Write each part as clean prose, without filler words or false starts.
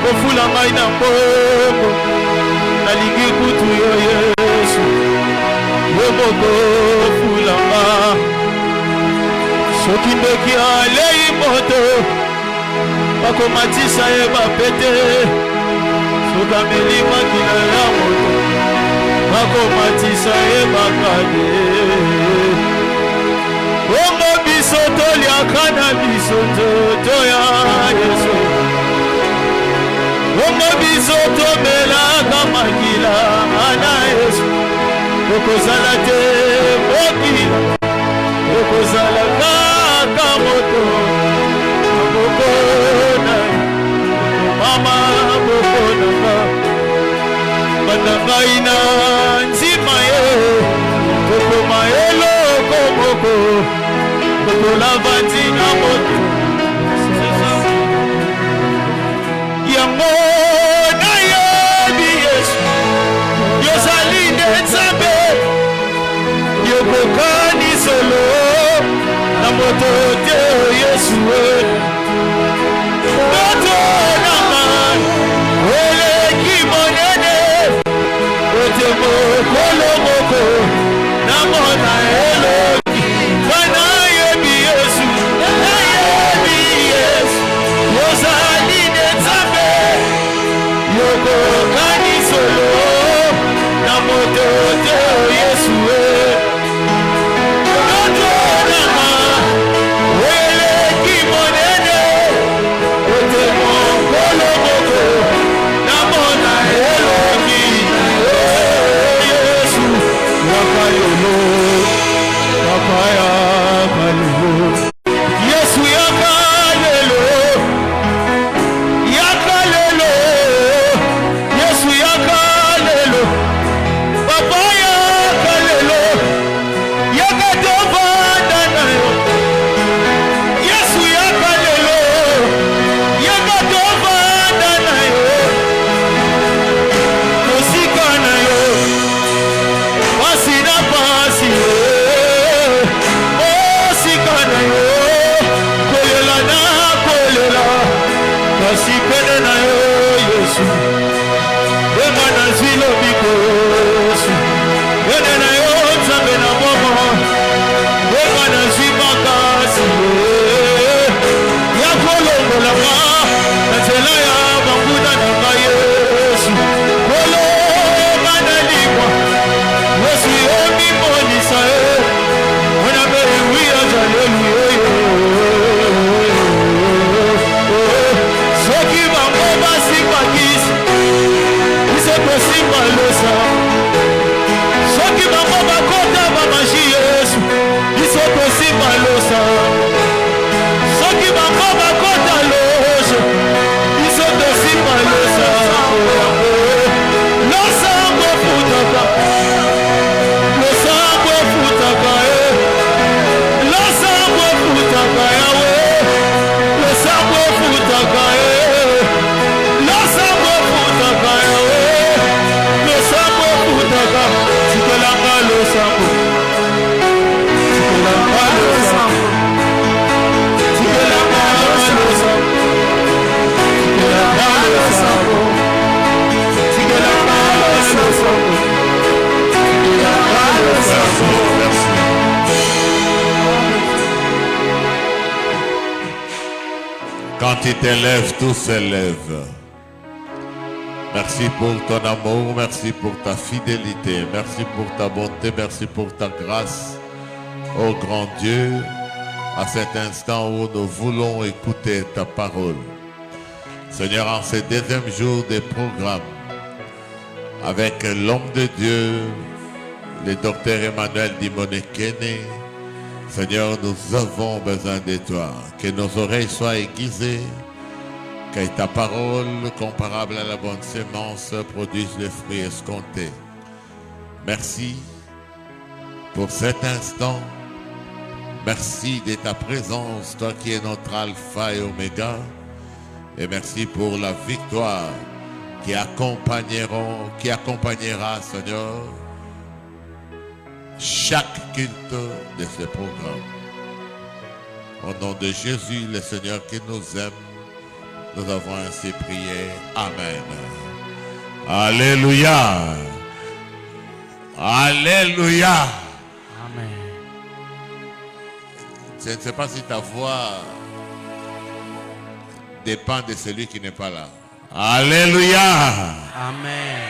Kofula ngai na mbongo nalingi kutu yo Yesu fulanga soki ndoki alei moto bakomatisa ye bapete soki ameli makila ya moto bakomatisa ye bakade bongo biso toliaka na biso nzoto ya Yesu bongo biso tomelaka makila na Yesu okozala te mokila okozala kaka moto mokona mama mokonanga bandangai na nzima ye kokoma eloko moko kokolava ntina moto yango nayebi Yesu yozali nde Nzambe yokokani solo na moto te Yesu moto nanga oleki monene ote mokolo moko namona eloki kana yebi Yesu yozali nde Nzambe yokokani solo na moto te Yesu Quand tu t'élèves, tout s'élève. Merci pour ton amour, merci pour ta fidélité, merci pour ta bonté, merci pour ta grâce. Ô grand Dieu, à cet instant où nous voulons écouter ta parole. Seigneur, en ce deuxième jour des programmes, avec l'homme de Dieu, le docteur Emmanuel Dimonekene, Seigneur, nous avons besoin de toi, que nos oreilles soient aiguisées, que ta parole, comparable à la bonne sémence, produise les fruits escomptés. Merci pour cet instant. Merci de ta présence, toi qui es notre alpha et oméga. Et merci pour la victoire qui accompagnera, Seigneur, chaque culte de ce programme. Au nom de Jésus, le Seigneur qui nous aime, nous avons ainsi prié. Amen. Alléluia. Alléluia. Je ne sais pas si ta voix dépend de celui qui n'est pas là. Alléluia. Amen.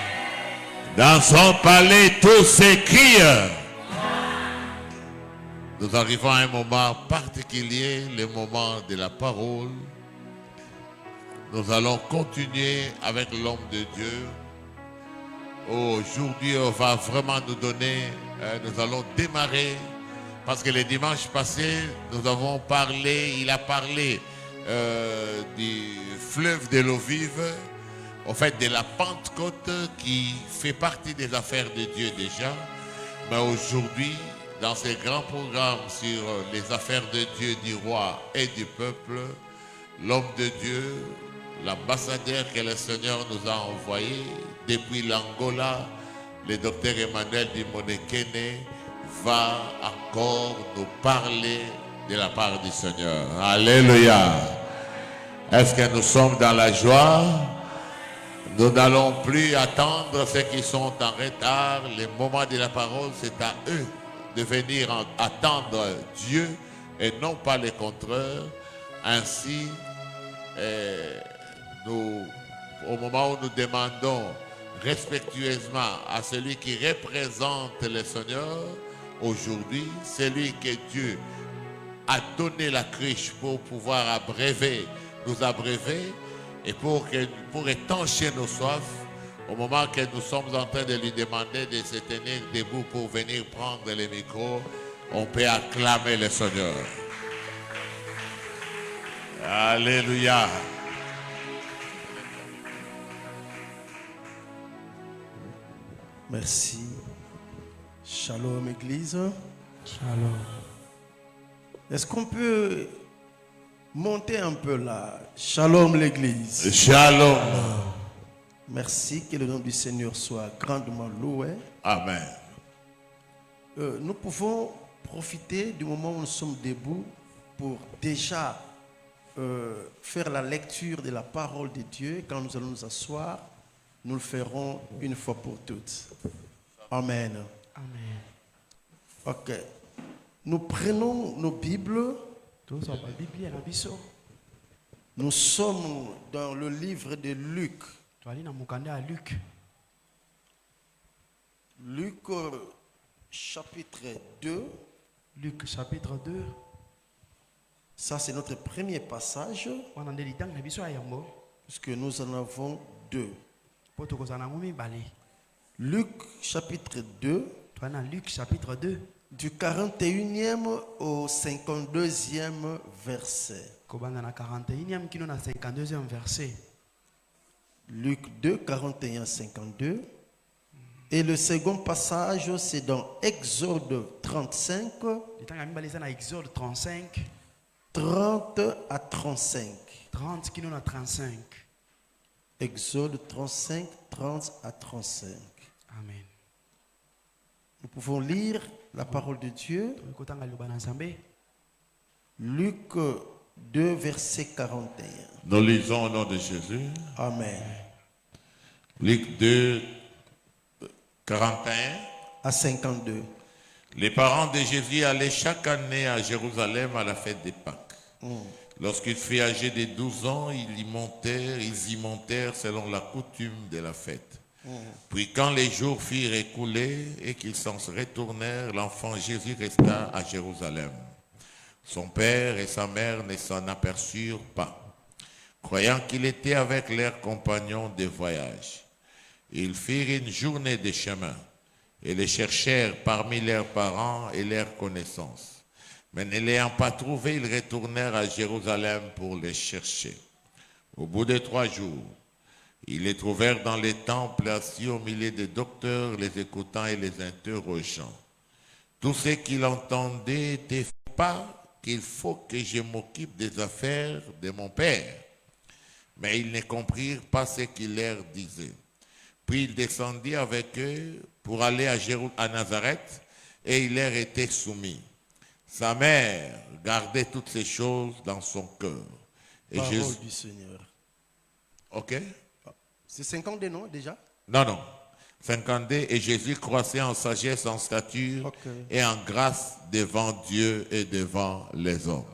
Dans son palais, tout s'écrie. Nous arrivons à un moment particulier, le moment de la parole. Nous allons continuer avec l'homme de Dieu. Aujourd'hui, on va vraiment nous donner, nous allons démarrer, parce que le dimanche passé, nous avons parlé, il a parlé du fleuve de l'eau vive, en fait de la Pentecôte qui fait partie des affaires de Dieu déjà. Mais aujourd'hui, dans ce grand programme sur les affaires de Dieu, du roi et du peuple, l'homme de Dieu, l'ambassadeur que le Seigneur nous a envoyé depuis l'Angola, le docteur Emmanuel Dimonekene, va encore nous parler de la part du Seigneur. Alléluia. Est-ce que nous sommes dans la joie? Nous n'allons plus attendre ceux qui sont en retard. Le moment de la parole, c'est à eux de venir attendre Dieu et non pas les contraires. Ainsi, au moment où nous demandons respectueusement à celui qui représente le Seigneur, aujourd'hui, celui que Dieu a donné la cruche pour pouvoir nous abréver et pour étancher nos soifs, au moment que nous sommes en train de lui demander de se tenir debout pour venir prendre le micro, on peut acclamer le Seigneur. Alléluia. Merci. Shalom Église. Shalom. Est-ce qu'on peut monter un peu là? Shalom l'Église. Shalom. Merci, que le nom du Seigneur soit grandement loué. Amen. Nous pouvons profiter du moment où nous sommes debout pour déjà faire la lecture de la parole de Dieu. Quand nous allons nous asseoir, nous le ferons une fois pour toutes. Amen. Amen. Ok. Nous prenons nos Bibles. Nous sommes dans le livre de Luc. Luc chapitre 2. Luc chapitre 2. Ça, c'est notre premier passage. Puisque nous en avons deux. Luc chapitre 2. Luc chapitre 2. Du 41e au 52e verset. Luc 2, 41, 52. Et le second passage, c'est dans Exode 35. 30 à 35. 30 Exode 35, 30 à 35. Amen. Nous pouvons lire la parole de Dieu. Luc 2, verset 41. Nous lisons au nom de Jésus. Amen. Luc 2, 41 à 52. Les parents de Jésus allaient chaque année à Jérusalem à la fête des Pâques. Lorsqu'il fut âgé de 12 ans, ils y montèrent selon la coutume de la fête. Puis quand les jours furent écoulés et qu'ils s'en retournèrent, l'enfant Jésus resta à Jérusalem. Son père et sa mère ne s'en aperçurent pas, croyant qu'il était avec leurs compagnons de voyage. Ils firent une journée de chemin et les cherchèrent parmi leurs parents et leurs connaissances. Mais ne l'ayant pas trouvé, ils retournèrent à Jérusalem pour les chercher. Au bout de 3 jours, ils les trouvèrent dans les temples assis au milieu des docteurs, les écoutant et les interrogeant. Tout ce qu'ils entendaient n'était pas qu'il faut que je m'occupe des affaires de mon père. Mais ils ne comprirent pas ce qu'il leur disait. Puis il descendit avec eux pour aller à Nazareth et il leur était soumis. Sa mère gardait toutes ces choses dans son cœur. Et Parole Jésus... du Seigneur. Ok? C'est 52 non déjà? Non. 52. Et Jésus croissait en sagesse, en stature et en grâce devant Dieu et devant les hommes.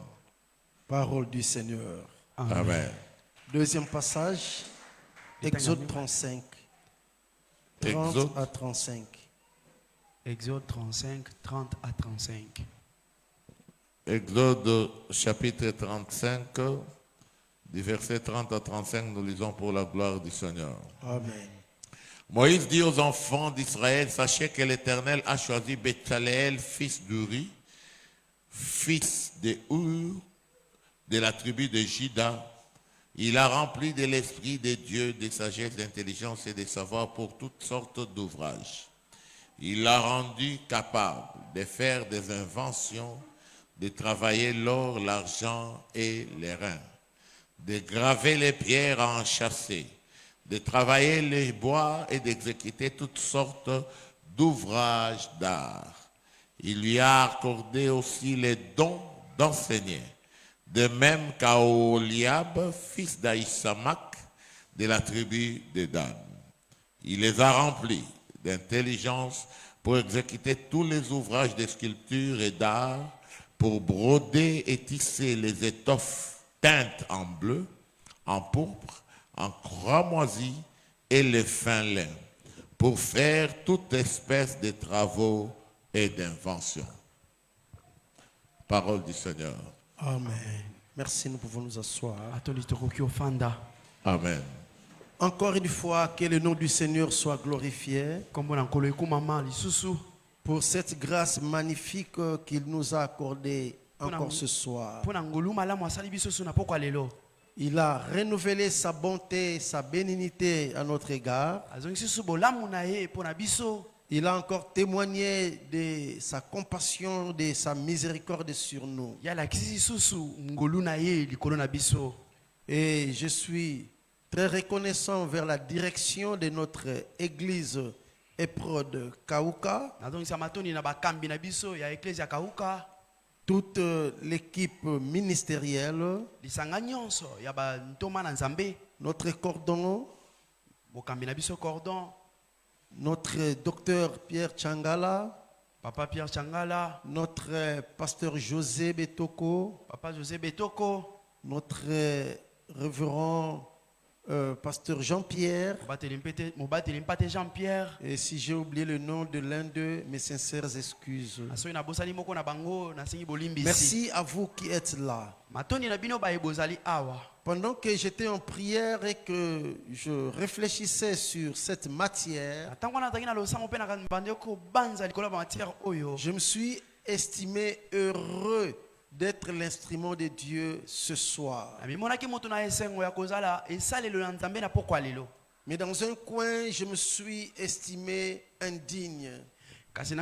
Parole du Seigneur. Amen. Deuxième passage, Exode 35. 30 Exode. à 35. Exode 35, 30 à 35. Exode chapitre 35, du verset 30 à 35, nous lisons pour la gloire du Seigneur. Amen. Moïse dit aux enfants d'Israël, sachez que l'Éternel a choisi Betsaleel, fils d'Uri, fils de Hur, de la tribu de Juda. Il a rempli de l'esprit de Dieu, de sagesse, d'intelligence et de savoir pour toutes sortes d'ouvrages. Il l'a rendu capable de faire des inventions, de travailler l'or, l'argent et les reins, de graver les pierres à enchâsser, de travailler les bois et d'exécuter toutes sortes d'ouvrages d'art. Il lui a accordé aussi les dons d'enseigner, de même qu'à Oholiab, fils d'Aïsamak, de la tribu de Dan. Il les a remplis d'intelligence pour exécuter tous les ouvrages de sculpture et d'art, pour broder et tisser les étoffes teintes en bleu, en pourpre, en cramoisi et les fins lin, pour faire toute espèce de travaux et d'inventions. Parole du Seigneur. Amen. Merci, nous pouvons nous asseoir. Amen. Encore une fois, que le nom du Seigneur soit glorifié pour cette grâce magnifique qu'il nous a accordée encore ce soir. Il a renouvelé sa bonté, sa bénignité à notre égard. Il a encore témoigné de sa compassion, de sa miséricorde sur nous. Et je suis très reconnaissant vers la direction de notre église Eprod Kauka, toute l'équipe ministérielle, notre cordon, notre docteur Pierre Changala, Papa Pierre Changala, notre pasteur José Betoko, Papa José Betoko, notre révérend pasteur Jean-Pierre. Jean-Pierre. Et si j'ai oublié le nom de l'un d'eux, mes sincères excuses. Merci à vous qui êtes là. Pendant que j'étais en prière et que je réfléchissais sur cette matière, je me suis estimé heureux d'être l'instrument de Dieu ce soir. Mais dans un coin, je me suis estimé indigne. Parce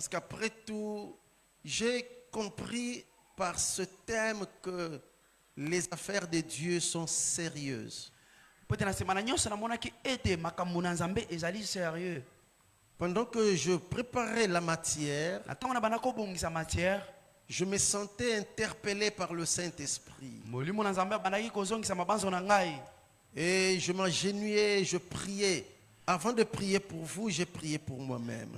qu'après tout, j'ai compris par ce thème que les affaires de Dieu sont sérieuses. Pendant que je préparais la matière, je me sentais interpellé par le Saint-Esprit. Et je m'agenouillais, je priais. Avant de prier pour vous, j'ai prié pour moi-même.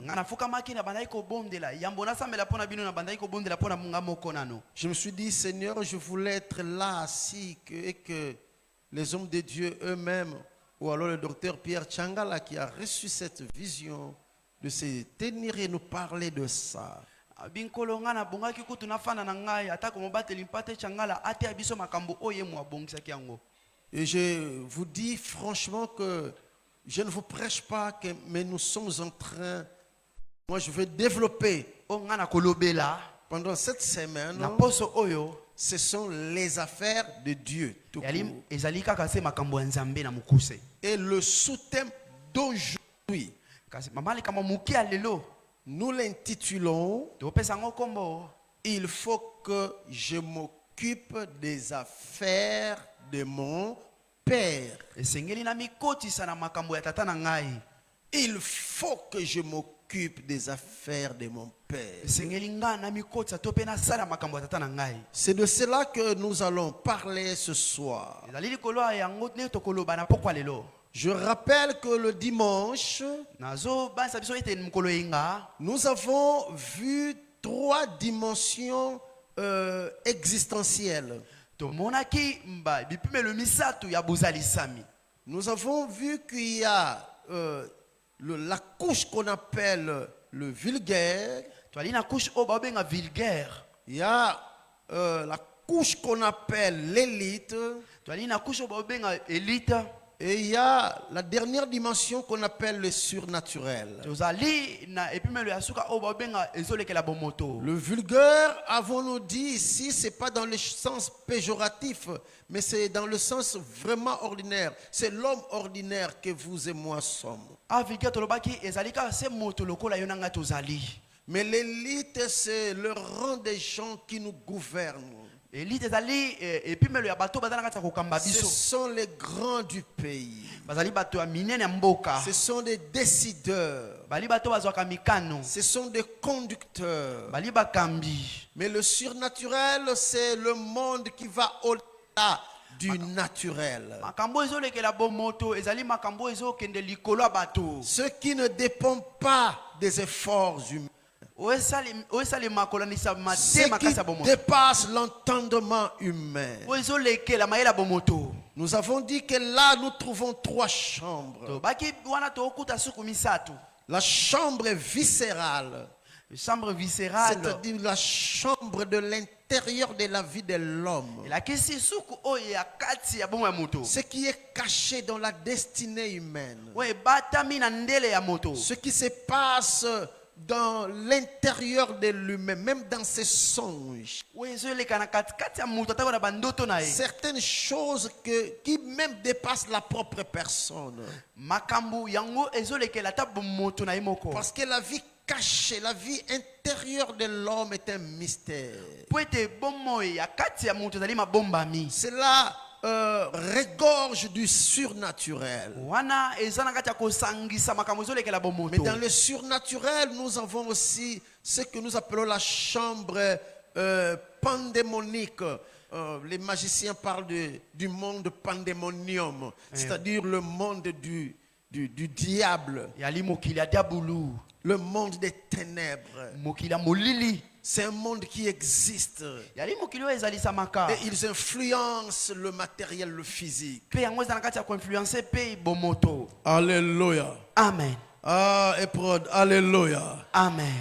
Je me suis dit, Seigneur, je voulais être là, assis, et que les hommes de Dieu eux-mêmes, ou alors le docteur Pierre Changala qui a reçu cette vision, de se tenir et nous parler de ça. Et je vous dis franchement que je ne vous prêche pas, mais nous sommes en train, moi je veux développer pendant cette semaine, ce sont les affaires de Dieu. Tout court. Et le sous-thème d'aujourd'hui, nous l'intitulons « Il faut que je m'occupe des affaires de mon Père ». Il faut que je m'occupe des affaires de mon Père. C'est de cela que nous allons parler ce soir. Je rappelle que le dimanche, nazo banisa biso ete mokolo yenga nous avons vu 3 dimensions existentielles. tomonaki bipimelo misato ya bozalisami. Nous avons vu qu'il y a la couche qu'on appelle le vulgaire. Toali na couche o babenga vulgaire. Il y a la couche qu'on appelle l'élite. Toali na couche o babenga élite. Et il y a la dernière dimension qu'on appelle le surnaturel. Tozali na epimelo ya suka o babenga ezolekela bomoto. Le vulgaire, avons-nous dit ici, c'est pas dans le sens péjoratif, mais c'est dans le sens vraiment ordinaire. C'est l'homme ordinaire que vous et moi sommes. Ah vulgaire tolobaki ezalika se moto lokola yonanga tozali. Mais l'élite, c'est le rang des gens qui nous gouvernent. Élite ezali epimelo ya bato bazana kata kokamba Ce biso. sont les grands du pays. Bazali bato ya minene ya mboka. Ce sont des décideurs. Bali bato bazwaka mikano. Ce sont des conducteurs. Bali bakambi. Mais le surnaturel, c'est le monde qui va au-delà du naturel. Makambo ezolekela bomoto ezali makambo ezokende likolo ya bato. Ce qui ne dépend pas des efforts humains. Oesali makolanisa Ce mate makasa qui bomoto. dépasse l'entendement humain. Ezolekela mayela bomoto. Nous avons dit que là, nous trouvons 3 chambres. To baki wana to okuta suku misato. La chambre viscérale, Chambre viscérale. c'est-à-dire la chambre de l'intérieur de la vie de l'homme. La kisi suku o ya kati ya bomo ya moto. Ce qui est caché dans la destinée humaine. We batami na ndele ya moto. Ce qui se passe dans l'intérieur de lui-même, même dans ses songes. We ezoleka na kati ya moto atako na bandoto na ye. Certaines choses qui même dépassent la propre personne. Makambu yango ezolekela ta bomoto na ye moko. Parce que la vie cachée, la vie intérieure de l'homme est un mystère. Po ete bomo ya kati ya moto ezali mabombami. Cela regorge du surnaturel. Wana ezana kati ya kosangisa makambo ezolekela bomoto. Mais dans le surnaturel, nous avons aussi ce que nous appelons la chambre pandémonique. Les magiciens parlent du monde pandémonium, c'est-à-dire le monde du diable, Yali mokili ya diabulu. le monde des ténèbres. Mokili ya molili. C'est un monde qui existe. Yali mokili oyo ezalisa maka. Et ils influencent le matériel, le physique. Pe yango ezana kati ya koinfluencer pe bomoto. Alléluia. Amen. Ah, épreuve, alléluia. Amen.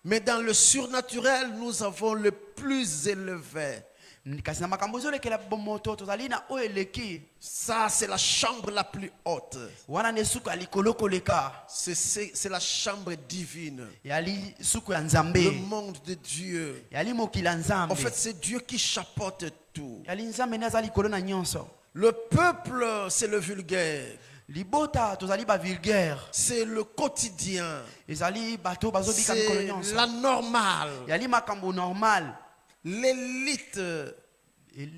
Mais dans le surnaturel, nous avons le plus élevé. Kasi na makambo ezolekela bomoto tozali na oyo eleki. Ça, c'est la chambre la plus haute. Wana ne suku ya likolo koleka. C'est la chambre divine. Yali suku ya Le nzambe. monde de Dieu. Yali mokili ya nzambe. En fait, c'est Dieu qui chapeaute tout. Yali nzambe nde aza likolo na nyonso. Le peuple, c'est le vulgaire. Libota tozali ba vulgaire. C'est le quotidien. Ezali bato bazobika mikolo C'est nyonso. la normale. Yali makambo normal. L'élite,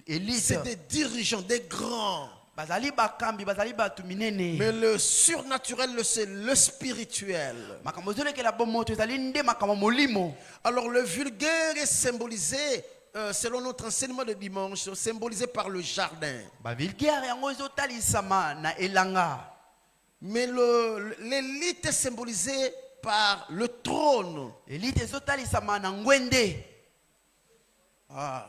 Élite. c'est des dirigeants, des grands. Bazali bakambi, bazali batu minene. Mais le surnaturel, c'est le spirituel. Makambo ezolekela bomoto ezali nde makambo molimo. Alors le vulgaire est symbolisé, selon notre enseignement de dimanche, symbolisé par le jardin. Ba vulgaire yango ezotalisama na elanga. Mais l'élite est symbolisée par le trône. Élite ezotalisama na ngwende. Ah.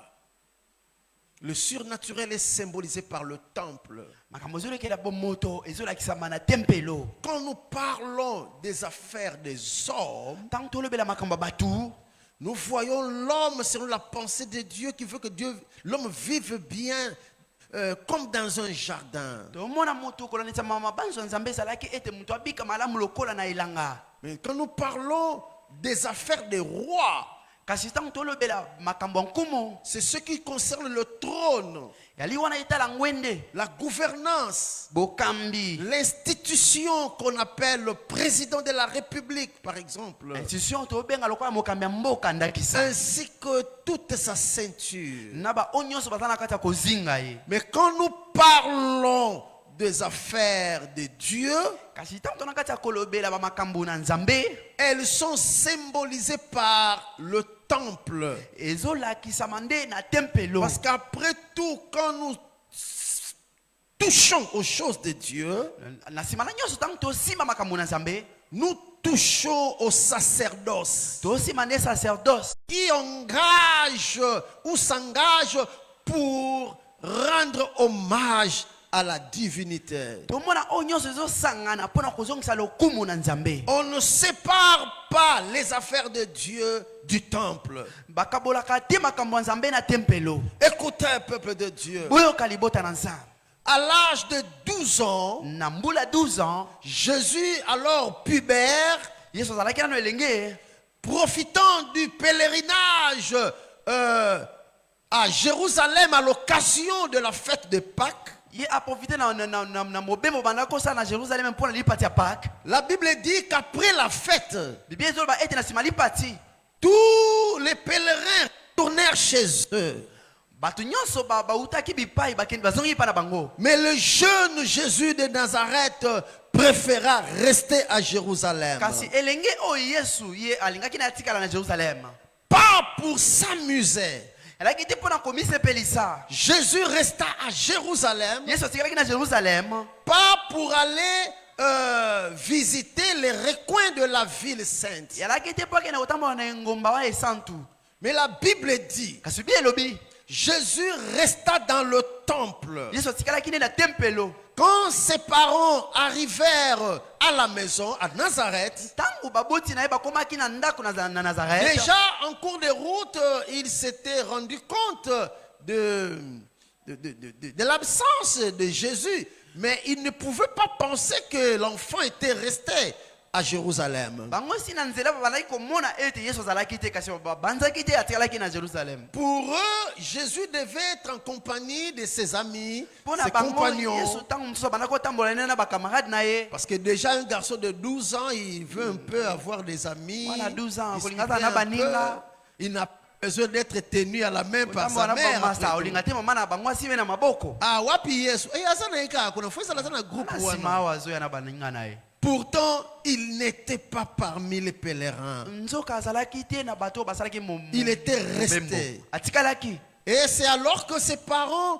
Le surnaturel est symbolisé par le temple. Makambo ezolekela bomoto ezolakisama na tempelo. Quand nous parlons des affaires des hommes, Tant tolobela makambo batu, nous voyons l'homme selon la pensée de Dieu qui veut que l'homme vive bien comme dans un jardin. tomona moto kolanisa mama banzo nzambe salaki ete muto abika malamu lokola na elanga. Mais quand nous parlons des affaires des rois, Kasi tant tolobela makambo nkumo, c'est ce qui concerne le trône, yali wana etala ngwende, la gouvernance, bokambi, l'institution qu'on appelle le président de la République, par exemple, institution tobenga lokola mokambi ya mboka ndakisa. ainsi que toute sa ceinture. Naba onyoso bazana kata kozinga ye. Mais quand nous parlons des affaires de Dieu, Kasi tant tona kata kolobela ba makambo na nzambe, elles sont symbolisées par le temple. ezolakisama nde na tempelo. Parce qu'après tout, quand nous touchons aux choses de Dieu, na nsima na nyonso ntango tosimba makambo na nzambe nous touchons au sacerdoce tosimba nde sacerdoce qui engage ou s'engage pour rendre hommage à la divinité. tomona oyo nyonso ezosangana mpona kozongisa lokumu na nzambe. On ne sépare pas les affaires de Dieu du temple. bakabolaka te makambo ya nzambe na tempelo. Écoutez, peuple de Dieu. boyoka libota na nzambe. À l'âge de 12 ans, na mbula 12 ans Jésus, alors pubère, yesu azalaki nano elenge profitant du pèlerinage à Jérusalem à l'occasion de la fête de Pâques, ye aprofite na mobembo bandaki kosala na jérusalem mpona lipati ya pâke. la Bible dit qu'après la fête, biblia ezoloba ete na nsima lipati tous les pèlerins tournèrent chez eux. bato nyonso bautaki bipai bazongi mpa na bango. Mais le jeune Jésus de Nazareth préféra rester à Jérusalem. kasi elenge oyo yesu ye alingaki na atikala na jérusalem. Pas pour s'amuser. elaki te mpona komisepelisa. Jésus resta à Jérusalem, yesu atikalaki na jérusalem pas pour aller visiter les recoins de la ville sainte. elaki te mpo akende kotambola na engomba wana esantu. Mais la Bible dit, kasi biblia elobi Jésus resta dans le temple. yesu atikalaki nde na tempelo. Quand ses parents arrivèrent à la maison, à Nazareth, ntango baboti na ye bakomaki na ndako na nazareth. déjà en cours de route, il s'était rendu compte de l'absence de Jésus. Mais il ne pouvait pas penser que l'enfant était resté à Jérusalem. bango si na nzela bazalaki komona ete yesu azalaki te kasi babanzaki te atikalaki na jérusalem. Pour eux, Jésus devait être en compagnie de ses amis, mpona ses bango compagnons. yesu ntango mosusu abandaki kotambola ne na bakamarade na ye. Parce que déjà un garçon de 12 ans, il veut un peu avoir des amis. Voilà, 12 ans, discuter kolingata na un baninga. peu. Il n'a pas besoin d'être tenu à la main par sa Kotambola na mère. bamasa après tout. olinga te mama na bango asime na maboko. Ah, wapi Yesu. Eh, asa na ika, kuna fuisa la sana groupe na nsima wana. awa azoya na baninga na ye. Pourtant, il n'était pas parmi les pèlerins. nzoka azalaki te na bato oyo basalaki Il était resté. atikalaki. Et c'est alors que ses parents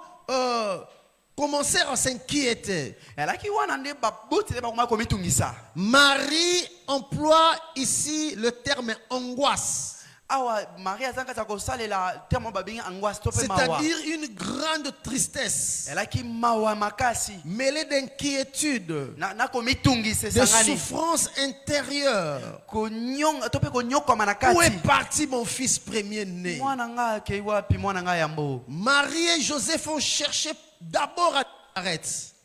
commencèrent à s'inquiéter. elaki wana nde baboti nde bakomaki komitungisa. Marie emploie ici le terme angoisse, awa marie aza kati ya kosalela terme babengi angoisse to mpe mawa. c'est-à-dire une grande tristesse elaki mawa makasi mêlée d'inquiétude, na komitungisa de esangani souffrance intérieure. konyonga to mpe konyokwama na Où est kati. parti mon fils premier-né? mwana nga akei wapi mwana nga yambo. Marie et Joseph ont cherché d'abord à Nazareth.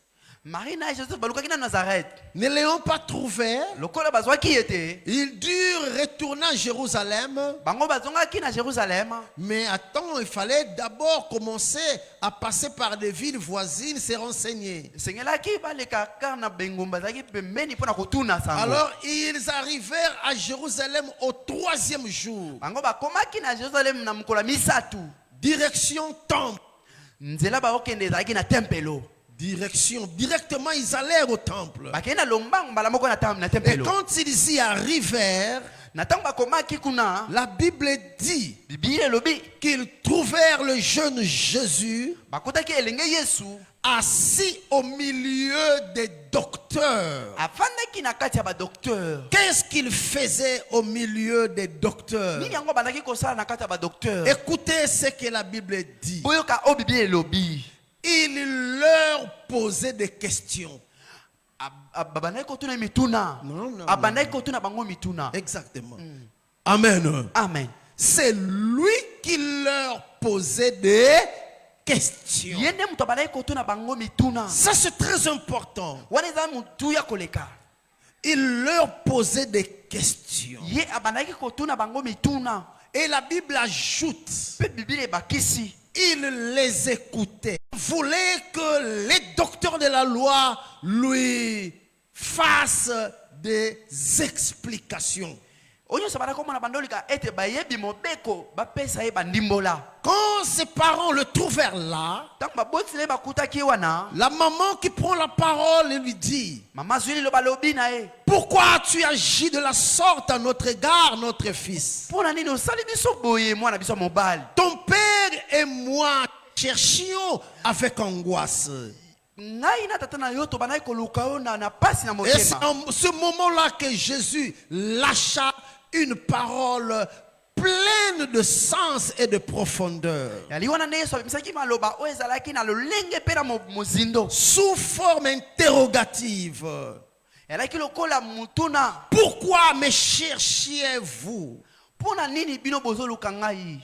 marie na joseph balukaki na nazareth. Ne l'ayant pas trouvé, lokola bazwaki ye te ils durent retourner à Jérusalem. bango bazongaki na jérusalem. Mais attends, il fallait d'abord commencer à passer par des villes voisines, se renseigner. esengelaki baleka kaka na bengumba ezalaki pembeni mpona kotuna sango. Alors ils arrivèrent à Jérusalem au 3e jour. bango bakomaki na jérusalem na mokolo ya misatu. Direction temple. nzela baokende ezalaki na tempelo. Directement ils allèrent au temple. bakei na lombango mbala moko na Et tempelo. quand ils y arrivèrent, na ntango bakomaki kuna la Bible dit biblia elobi qu'ils trouvèrent le jeune Jésus bakotaki elenge yesu assis au milieu des docteurs. afandaki na kati ya badokteur. Qu'est-ce qu'il faisait au milieu des docteurs? nini yango bandaki kosala na kati ya badokteur. Écoutez ce que la Bible dit. boyoka oyo biblia elobi. Il leur posait des questions. babandaki kotuna mituna. Non. abandaki kotuna bango mituna. Exactement. Amen. amen. C'est lui qui leur posait des questions. ye nde moto abandaki kotuna bango mituna. Ça, c'est très important. wana eza motu ya koleka. Il leur posait des questions. ye abandaki kotuna bango mituna. Et la Bible ajoute, mpe biblia ebakisi. il les écoutait. Il voulait que les docteurs de la loi lui fassent des explications. oyo nyonso bandaki komona bandolika ete bayebi mobeko bapesa ye bandimbola. Quand ses parents le trouvèrent là, ntango babotisi na ye bakutaki ye wana. la maman qui prend la parole lui dit, mama azwi liloba lobi na ye. pourquoi tu agis de la sorte à notre égard, notre fils? mpo na nini osali biso boye mwana biso mobali. Ton père et moi cherchions avec angoisse. ngai na tata na yo tobandaki koluka yo na pasi na Et c'est motema. en ce moment-là que Jésus lâcha une parole pleine de sens et de profondeur. Yali wana nde Yesu abimisaki maloba oyo ezalaki na lolenge mpe na mozindo. Sous forme interrogative. Yalaki lokola mutuna. Pourquoi me cherchiez-vous? Pona nini bino bozoluka ngai?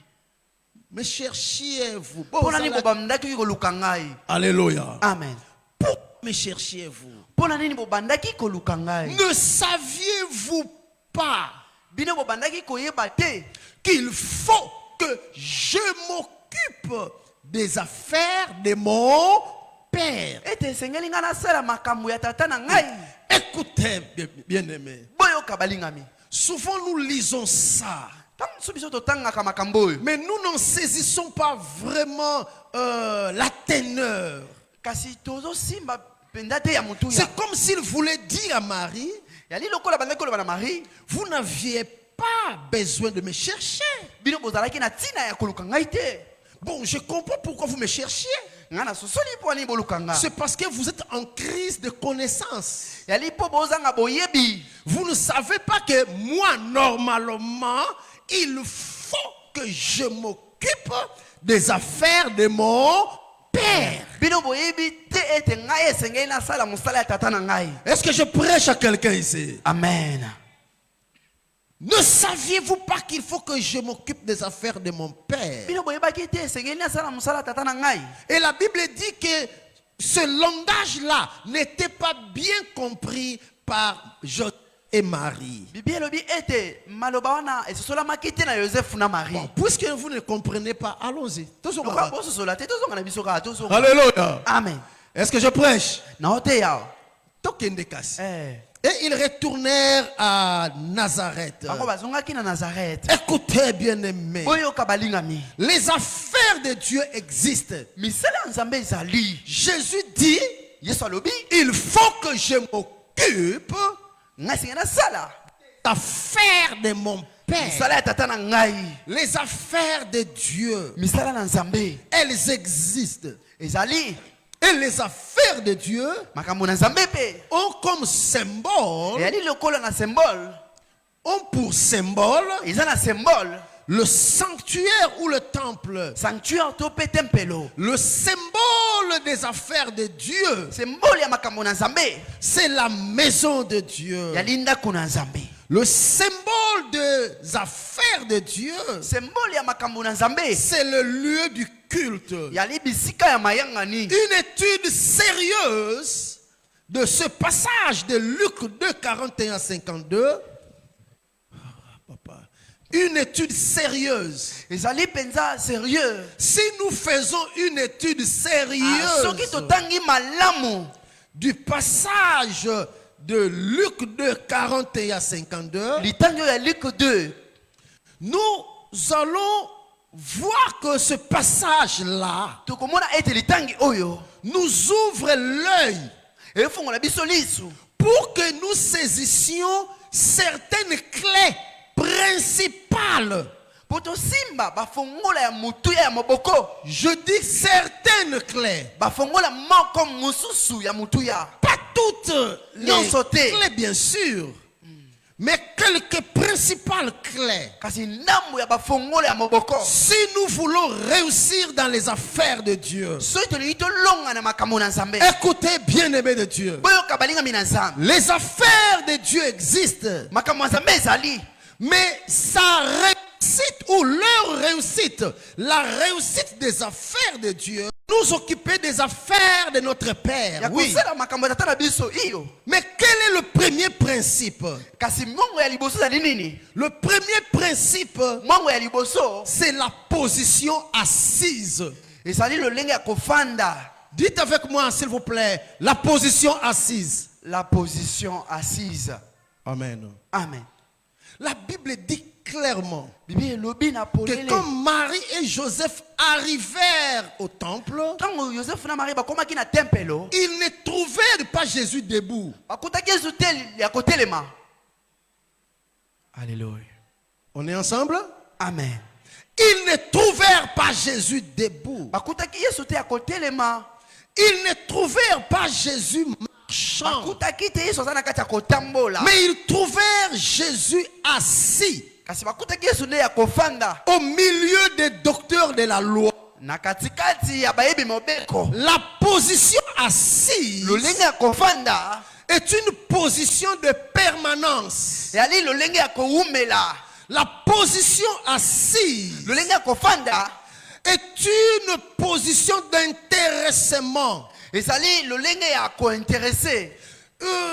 Me cherchiez-vous? Pona nini bobandaki koluka ngai? Alléluia. Amen. Pourquoi me cherchiez-vous? Pona nini bobandaki koluka ngai? Ne saviez-vous pas Bino bobandaki koyeba te qu'il faut que je m'occupe des affaires de mon Père? ete esengeli ngai nasala makambo ya tata na ngai? Écoutez, bien-aimés. Boyoka balingami. Souvent nous lisons ça, Tango mosusu biso totangaka makambo oyo. mais nous n'en saisissons pas vraiment la teneur. Kasi tozosimba mpenza te ya motuya. C'est comme s'il voulait dire à Marie, Yali lokola bandaki koloba na Marie, vous n'aviez pas besoin de me chercher. bino bozalaki na ntina ya koluka ngai te. Bon, je comprends pourquoi vous me cherchiez. Ngai nasosoli mpo ani boluka nga. C'est parce que vous êtes en crise de connaissance. Yali mpo bozanga boyebi. Vous ne savez pas que moi, normalement, il faut que je m'occupe des affaires de mon Père. Bino boyebi te ete ngai esengeli nasala mosala ya tata na ngai. Est-ce que je prêche à quelqu'un ici? Amen. Ne saviez-vous pas qu'il faut que je m'occupe des affaires de mon Père? Bino boyebaki te esengeli nasala mosala ya tata na ngai. Et la Bible dit que ce langage-là n'était pas bien compris par Joseph et Marie. Bibi elobi ete maloba wana esosolamaki te na Yosefu na Marie. Bon, puisque vous ne comprenez pas, allons-y. Lokola bososola te tozonga na biso kaka tozonga. Alléluia. Amen. Est-ce que je prêche? Na ote yao. Tokendekasi. Eh. Et ils retournèrent à Nazareth. Bango bazongaki na Nazareth. Écoutez, bien-aimés, Boyoka balingami. les affaires de Dieu existent. Misala ya Nzambe ezali. Jésus dit, Yesu alobi, il faut que je m'occupe ngai sengi nasala des affaires de mon Père. misala ya tata na ngai. Les affaires de Dieu, Misala na Nzambe elles existent. ezali. Et les affaires de Dieu Makambo na Nzambe pe ont comme symbole, eyali lokola na symbole. ont pour symbole Eza na symbole. le sanctuaire ou le temple. Sanctuaire to pe tempelo. Le symbole des affaires de Dieu, Symbole ya makambo na Nzambe. c'est la maison de Dieu. Yali ndako na Nzambe. Le symbole des affaires de Dieu, Symbole ya makambo na Nzambe. c'est le lieu du culte. Yali bisika ya mayangani. Une étude sérieuse de ce passage de Luc 2, 41 à 52. Papa. Une étude sérieuse. Ezali penza sérieux. Si nous faisons une étude Soki sérieuse totangi malamu du passage de Luc 2, 41 à 52, litangi ya Luc 2, nous allons voir que ce passage-là tokomona ete litangi oyo nous ouvre l'œil efongola biso lisu pour que nous saisissions certaines clés principales. po tosimba bafongola ya motuya ya moboko. Je dis certaines clés. Bafongola moko mosusu ya motuya. Pas toutes les Non sauté. clés, bien sûr, mais quelques principales clés. Kasi ndambo ya bafongola ya moboko. Si nous voulons réussir dans les affaires de Dieu, Soki tolingi tolonga na makambo na Nzambe. écoutez, bien-aimés de Dieu, Boyoka balingami na Nzambe. les affaires de Dieu existent, Makambo ya Nzambe ezali. mais sa réussite ou leur réussite, la réussite des affaires de Dieu, nous occuper des affaires de notre Père. Ya Oui. kosala makambo ya tata na biso iyo. Mais quel est le premier principe? Kasi mongo ya liboso ezali nini? Le premier principe, Mongo ya liboso c'est la position assise. ezali lolenge ya kofanda. Dites avec moi, s'il vous plaît, la position assise. La position assise. Amen. Amen. La Bible dit clairement Bibi elobi na que polele. quand Marie et Joseph arrivèrent au temple, Tango Joseph na Marie bakomaki na tempelo, ils ne trouvèrent pas Jésus debout. bakutaki Yesu te ya kotelema. Alléluia. On est ensemble? Amen. Ils ne trouvèrent pas Jésus debout. Bakutaki Yesu te ya kotelema. Ils ne trouvèrent pas Jésus marchant, bakutaki te Yesu aza na kati ya kotambola, mais ils trouvèrent Jésus assis kasi bakutaki Yesu nde ya kofanda au milieu des docteurs de la loi. na katikati ya bayebi mobeko. La position assise Lolenge ya kofanda est une position de permanence. yali lolenge ya koumela. La position assise Lolenge ya kofanda est une position d'intéressement. ezali lolenge ya kointeresse.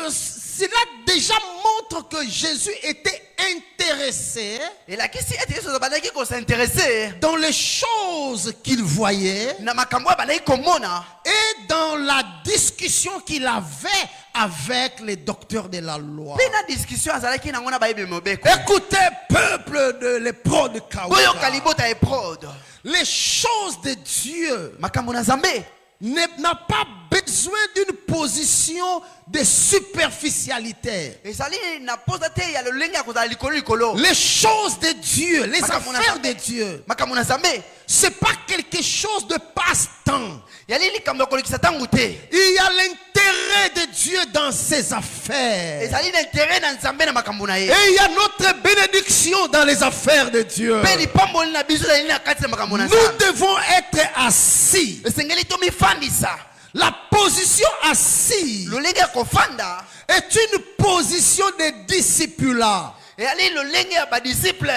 Cela déjà montre que Jésus était intéressé elakisi ete Yesu azalaki kosinteresse dans les choses qu'il voyait na makambo bazalaki komona et dans la discussion qu'il avait avec les docteurs de la loi. mpe na discussion azalaki nango na bayebi mobeko. Écoutez, peuple de l'épreuve de boyoka Kaouka, libota eprode les choses de Dieu makambo na Nzambe n'a pas besoin d'une position de superficialité. ezali na posa te ya lolenge ya kozala likolo likolo. Les choses de Dieu, les Makambo na affaires Nzambe. de Dieu, makambo na Nzambe c'est pas quelque chose de passe-temps. yali likambo ya kolekisa ntango te. Il y a l'intérêt de Dieu dans ses affaires. ezali na intere na Nzambe na makambo na ye. Et il y a notre bénédiction dans les affaires de Dieu. mpe lipamboli na biso ezali na kati ya makambo na Nous Nzambe. devons être assis. esengeli tomifandisa. La position assise lolenge ya kofanda est une position de discipulat. eyali lolenge ya badisiple.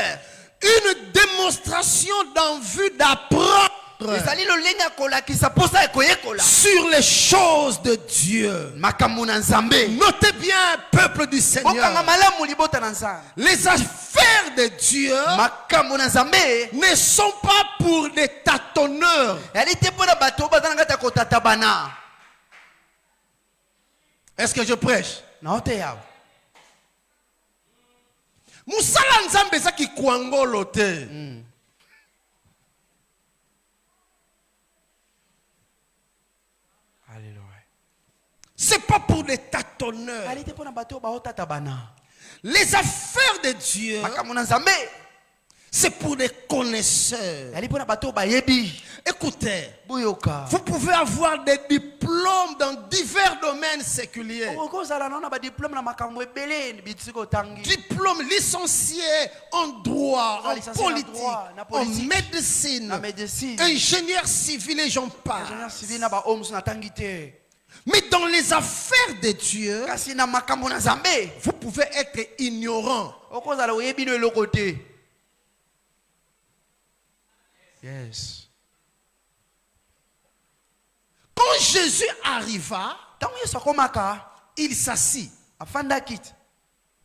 Une démonstration d'envie d'apprendre ezali lolenge ya kolakisa posa ya koyekola sur les choses de Dieu. makambo na Nzambe. Notez bien, peuple du bokanga Seigneur, malamu libota na Nzambe. les affaires de Dieu makambo na Nzambe ne sont pas pour des tâtonneurs. yali te mpona bato oyo baza na kati ya kotatabana. Est-ce que je prêche? nao te yawe Musala nzambe ezaki kwangolo te. C'est pas pour des tâtonneurs. yali te mpona bato oyo baotatabana. Les affaires de Dieu, makambo na Nzambe c'est pour des connaisseurs. yali mpona bato oyo bayebi. Écoutez, boyoka vous pouvez avoir des diplômes dans divers domaines séculiers. okozala nao na badiplome na makambo ebele bitisi kotangi. Diplôme licencié en droit, en Licencié en politique, droit, na en politique, médecine, na médecine, ingénieur civil et j'en ingénieur parle. civil na bahomes natangi te. Mais dans les affaires de Dieu, kasi na makambo na Nzambe vous pouvez être ignorant. okozala oyebi no eloko te. Yes. Quand Jésus arriva, ntango Yesu akomaka il s'assit afandaki te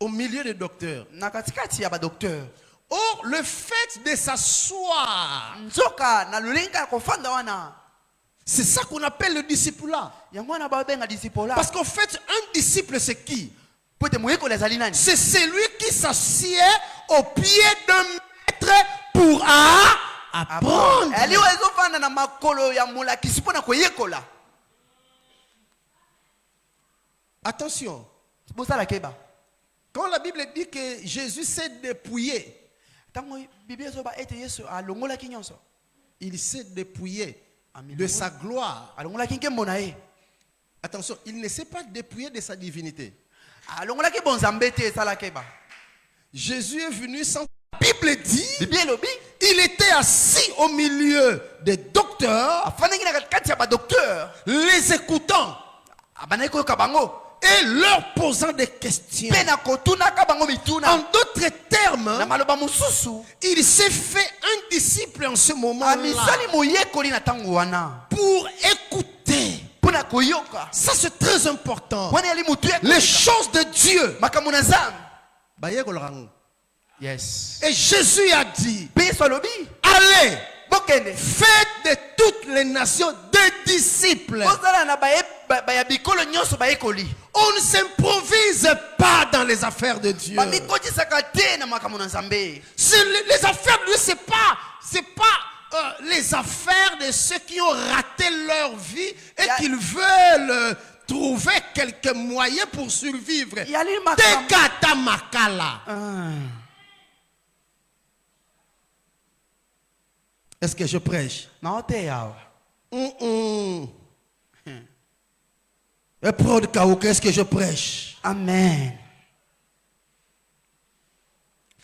au milieu des docteurs. na katikati ya badokteur. Or, le fait de s'asseoir, nzoka na lolenge ya kofanda wana c'est ça qu'on appelle le discipulat. yango wana babenga discipola. Parce qu'en fait, un disciple, c'est qui? po ete moyekoli azali nani? C'est celui qui s'assied au pied d'un maître pour apprendre. yali oyo ezofanda na makolo ya molakisi mpo na koyekola. Attention, bosala keba quand la Bible dit que Jésus s'est dépouillé, ntango biblia ezoba ete Yesu alongolaki nyonso. il s'est dépouillé Amen. de sa gloire. alongolaki nkembo na ye. Attention, il ne s'est pas dépouillé de sa divinité. alongolaki bonzambe te esala keba. Jésus est venu sans... La Bible dit, biblia elobi il était assis au milieu des docteurs, afandaki na katikati ya badokteur les écoutant abandaki koyoka bango et leur posant des questions. mpe na kotunaka bango En mituna. d'autres na termes, maloba mosusu il s'est fait un disciple en ce moment-là amisali moyekoli na ntango wana pour écouter. mpo na koyoka. Ça, c'est très important. wana yali motu ya Les koyoka. choses de Dieu. makambo na Nzambe. Yes. Et Jésus a dit, mpe Yesu alobi allez, bokende faites de toutes les nations des disciples. bozala na baya bikolo nyonso bayekoli. On ne s'improvise pas dans les affaires de Dieu. bamikotisaka te na makambo na Nzambe. Les affaires de Dieu, c'est pas les affaires de ceux qui ont raté leur vie et qu'ils veulent trouver quelques moyens pour survivre. yali makambo Tekata makala. Est-ce que je prêche? nao te yawa Et prod Kao, qu'est-ce que je prêche? Amen.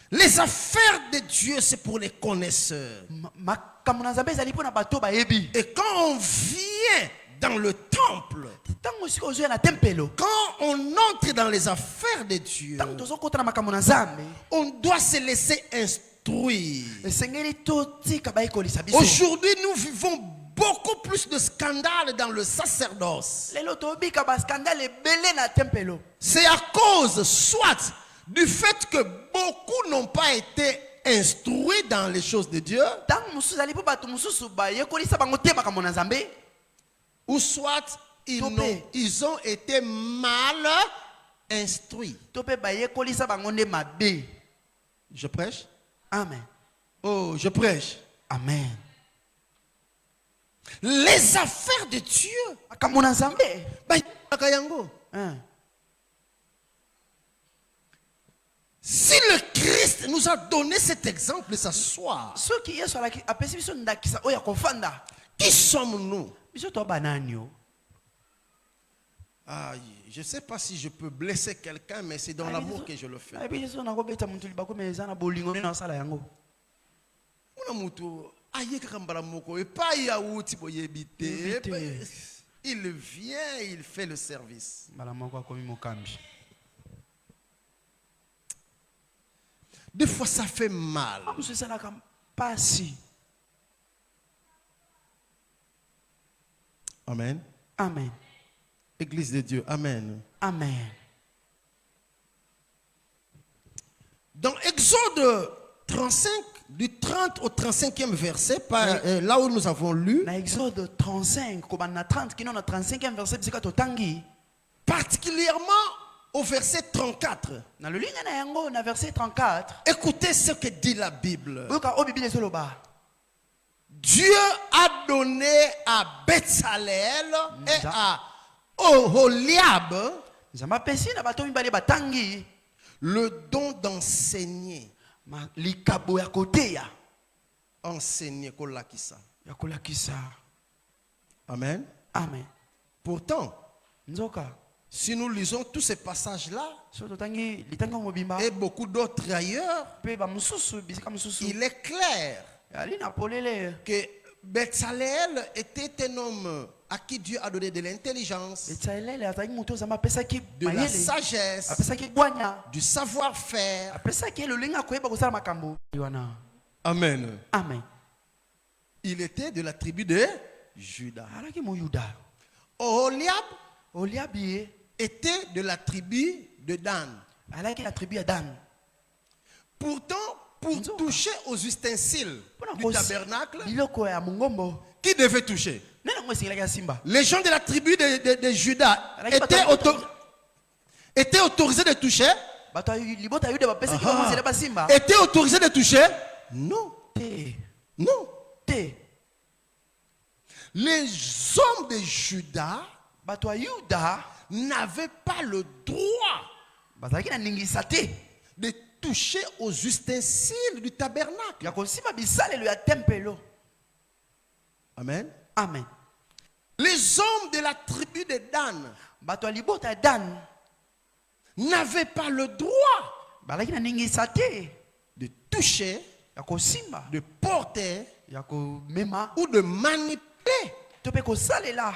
Les affaires de Dieu, c'est pour les connaisseurs. makambo na Nzambe ezali mpona bato bayebi. Et quand on vient dans le temple, Ntango sika ozoya na tempelo, quand on entre dans les affaires de Dieu, ntango tozokota na makambo na Nzambe, on doit se laisser instruire. esengeli totika bayekolisa biso. Aujourd'hui, nous vivons beaucoup plus de scandales dans le sacerdoce. Lelo tobika ba scandale ebele na tempelo. C'est à cause, soit, du fait que beaucoup n'ont pas été instruits dans les choses de Dieu, Ntango mosusu ezali mpo bato mosusu bayekolisa bango te makambo na Nzambe, ou soit ils ont été mal instruits. to mpe bayekolisa bango nde mabe. Je prêche? Amen. Oh, je prêche. Amen. Les affaires de Dieu. Makambo na Nzambe. Hein? Si le Christ nous a donné cet exemple s'asseoir, Soki Yesu apesi biso ndakisa oyo ya kofanda, qui sommes-nous? biso toba nani yo? Ah, je ne sais pas si je peux blesser quelqu'un, mais c'est dans l'amour que je le fais. Biso nakobeta mutu libako me eza na bolingo nde nasala yango. Il vient, il fait le service. Mbala moko akomi mokambi. Des fois, ça fait mal. Musu esalaka mpasi. Amen. Amen. Église de Dieu, amen. Amen. Dans Exode 35, du 30 au 35e verset, là où nous avons lu, Na Exode 35, kobana na 30, kino na 35e verset bisika totangi. particulièrement au verset 34. Na lolinga na yango na verset 34. Écoutez ce que dit la Bible. Boyoka o Bible ezoloba. Dieu a donné à Betsalel et à Oholiab Nzambe apesi na bato mibale batangi le don d'enseigner. likabo ya koteya. Enseigner kolakisa. Ya kolakisa. Amen. Amen. Pourtant, Nzoka. si nous lisons tous ces passages-là So totangi litanga mobimba. et beaucoup d'autres ailleurs, Pe ba mususu bisika mususu. il est clair Ali na polele. que Betsalel était un homme à qui Dieu a donné de l'intelligence, Betsalele atangi mutu Nzambe apesaki de la mayele. sagesse, Apesaki gwanya. du savoir-faire. Apesaki lolinga koyeba kosala makambo. Yohana. Amen. Amen. Il était de la tribu de Juda. Alaki mo Yuda. Oholiab Oliabi était de la tribu de Dan. alaki la tribu ya Dan. Pourtant, pour toucher aux ustensiles du tabernacle, Biloko ya mungombo. qui devait toucher? Nena ngo singelaki ya simba. Les gens de la tribu de Juda étaient autorisés de toucher? Bato libota Yuda bapesa ki mo zela ba simba. Étaient autorisés de toucher? Non. Te. Non. Te. Les hommes de Juda Bato ya Yuda n'avaient pas le droit bazalaki na ningisa te de toucher aux ustensiles du tabernacle. ya kosimba bisalelo ya tempelo. Amen. Amen. Les hommes de la tribu de Dan Bato ya libota ya Dan n'avaient pas le droit bazalaki na ningisa te de toucher, ya kosimba de porter ya komema ou de manipuler to pe kosalela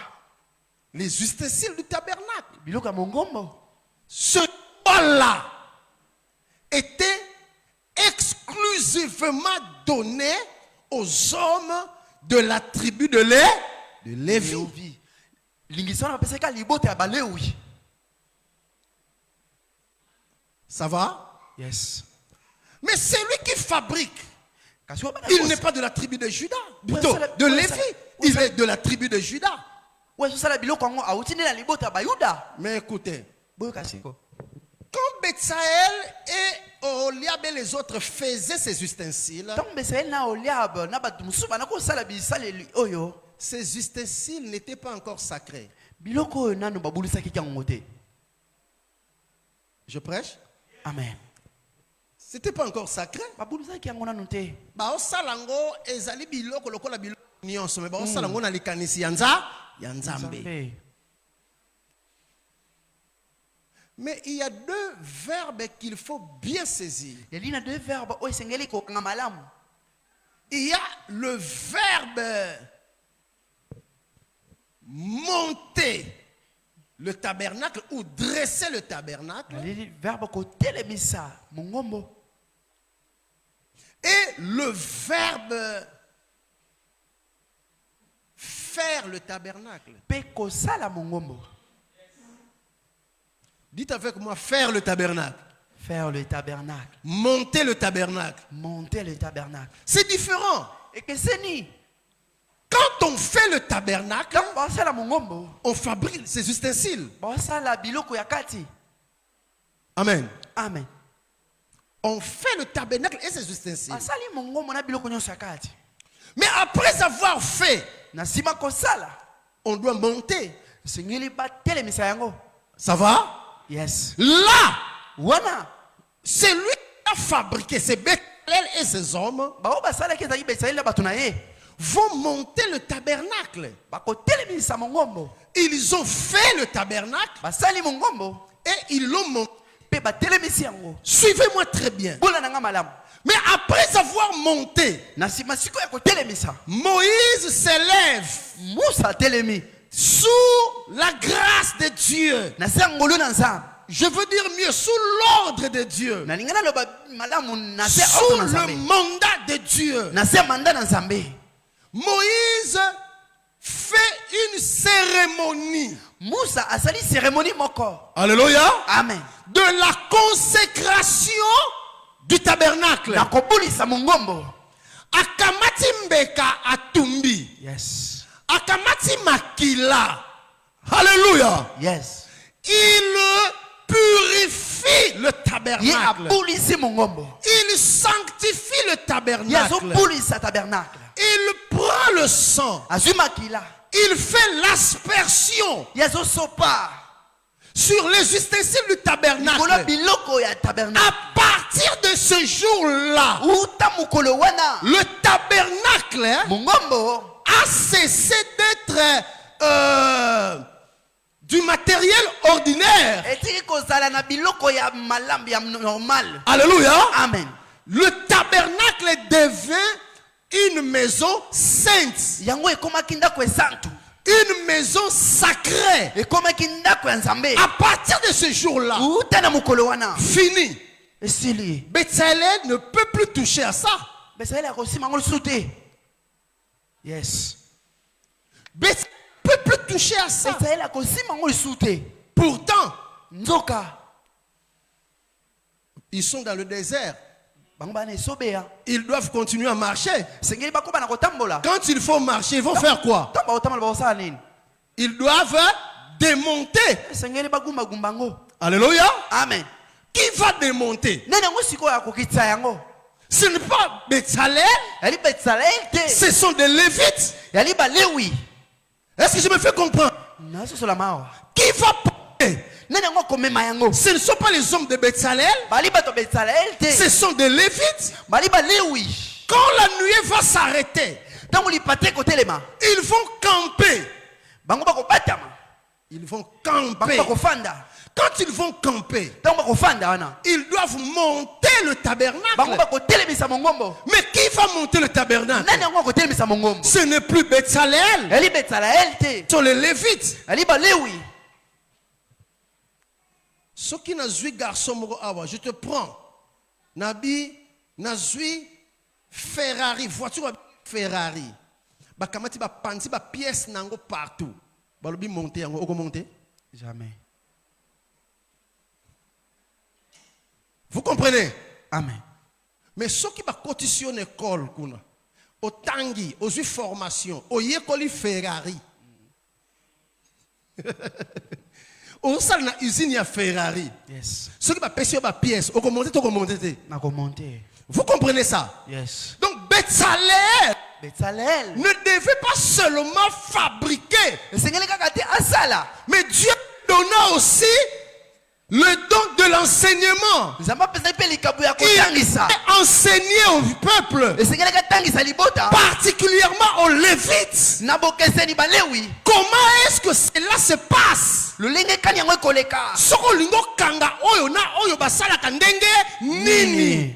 les ustensiles du tabernacle. biloko ya mongombo. Ce droit-là était exclusivement donné aux hommes de la tribu de Lévi. Lingisa na pesa ka libota ya balewi. Ça va? Yes. Mais celui qui fabrique, Kasi il n'est pas de la tribu de Juda, plutôt de Lévi. Il est de la tribu de Juda. Ouais, so sala biloko ngo auti na libota ba Yuda. Mais écoutez, Boyo kasiko. quand Betsaël et Oholiab et les autres faisaient ces ustensiles, Tant Betsaël na Oliab na batu mususu bana ko sala bisaleli oyo. ces ustensiles n'étaient pas encore sacrés. Biloko oyo nanu babulisaki kango te. Je prêche? Amen. C'était pas encore sacré. Babulisaki yango nanu te. Ba osalango ezali biloko lokola biloko nyonso me ba osalango na likanisi ya ya Nzambe. Nzambe. Mais il y a deux verbes qu'il faut bien saisir. Il y a deux verbes oyo esengeli kokanga malamu. Il y a le verbe monter le tabernacle ou dresser le tabernacle. Il y a le verbe kotelemisa mongombo. Et le verbe faire le tabernacle. Pe kosala mongombo. Dites avec moi, faire le tabernacle. Faire le tabernacle. Monter le tabernacle. Monter le tabernacle. C'est différent. Et que c'est ni. Quand on fait le tabernacle, Quand basala mongombo, on fabrique ses ustensiles. basala biloko ya kati. Amen. Amen. On fait le tabernacle et ses ustensiles. Basali mongombo na biloko nyonso ya kati. Mais après avoir fait, Na sima kosala, on doit monter. sengeli batelemisa yango. Ça va? Yes. Là, Wana, c'est lui qui a fabriqué ces Bethléem et ces hommes bao basala ke zaki besalela batu na ye. vont monter le tabernacle. Bakotelemisa mongombo. Ils ont fait le tabernacle Basali mongombo. et ils l'ont monté. Pe batelemisi yango. Suivez-moi très bien. Bola nanga malamu. Mais après avoir monté, Na sima siko ya kotelemisa. Moïse s'élève Musa telemi. sous la grâce de Dieu. Na sangolo na nzambe. Je veux dire mieux, sous l'ordre de Dieu. Na lingana loba malamu na se Sous ordre na le nzambe. mandat de Dieu. Na se mandat na nzambe. Moïse fait une cérémonie. Musa asali cérémonie moko. Alléluia. Amen. De la consécration du tabernacle. Na kobulisa mongombo. Akamati mbeka atumbi. Yes. Akamati makila. Alléluia. Yes. Il purifie le Ye tabernacle. abulisi mongombo. Il sanctifie le Ye tabernacle. azobulisa tabernacle. Il prend le sang. Azumakila. Il fait l'aspersion Ye azosopa. sur les ustensiles du Kolo tabernacle. biloko ya tabernacle. À partir de ce jour-là, Uta mukolo wana. le tabernacle Mongombo. a cessé d'être du matériel ordinaire. Etiki kozala na biloko ya malambi ya normal. Alléluia. Amen. Le tabernacle devient une maison sainte, Yango ekomaki ndako esantu. une maison sacrée. Ekomaki ndako ya nzambe. À partir de ce jour-là, Uta na mukolo wana. fini. Esili. Bethsaël ne peut plus toucher à ça. Besaela kosima ngol sute. Yes. Bethsaël ne peut plus toucher à ça. Besaela kosima ngol sute. Pourtant, Nzoka. ils sont dans le désert. Bango bana esobea. Ils doivent continuer à marcher. Sengeli bakoba na kotambola. Quand il faut marcher, ils vont faire quoi? Tamba otambola bosala nini? Ils doivent démonter. Sengeli bagumba gumbango. Alléluia. Amen. Qui va démonter? Nene ngo siko ya kokitsa yango. Ce n'est pas Bethsaël, Yali Betzalel te. ce sont des Lévites. Yali Balewi. Est-ce que je me fais comprendre? Naso sola mawa. Qui va porter? Nene ngo komema yango. Ce ne sont pas les hommes de Bethsaël, Bali bato Betzalel te. ce sont des Lévites. Bali Balewi. Quand la nuée va s'arrêter, Tango lipate kotelema. ils vont camper. Bango bako batama. Ils vont Bango camper. bako fanda. Quand ils vont camper, Tango bako fanda wana. ils doivent monter le Bango tabernacle. bako telemisa mongombo. Mais qui va monter le tabernacle? Nene ngo kotelemisa mongombo. Ce n'est plus Bethsaël, Yali Betzalel te. ce sont les Lévites. Yali Balewi. Ce qui n'a zui garçon moko awa, je te prends. Nabi, nazui Ferrari, voiture Ferrari. Ba kamati ba panti ba pièce nango partout. Balobi monter yango, oko monter. Jamais. Vous comprenez? Amen. Mais ce qui va cotitionner école kuna, au tangi, aux formation, au yekoli Ferrari. Au salle na usine ya Ferrari. Yes. Ce qui va pêcher ma pièce, au commenter, au commenter. Na monter. Vous comprenez ça? Yes. Donc Bethsaël Betzalel. ne devait pas seulement fabriquer, Sengeli kaka te asala. mais Dieu donna aussi Le don de l'enseignement. Il est enseigné au peuple. Particulièrement aux Lévites. Comment est-ce que cela se passe? Soko lingo kanga oyo na oyo basalaka ndenge nini?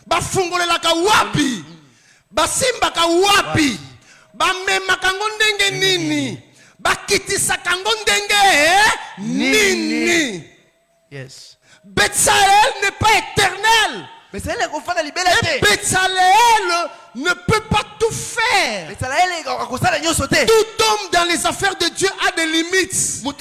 Bafungolelaka wapi? Basimbaka wapi? Bamemaka ngo ndenge nini? Bakitisaka ngo ndenge nini? Yes. Betsalel n'est pas éternel. Et Betsalel ne peut pas tout faire. Tout homme dans les affaires de Dieu a des limites. Mais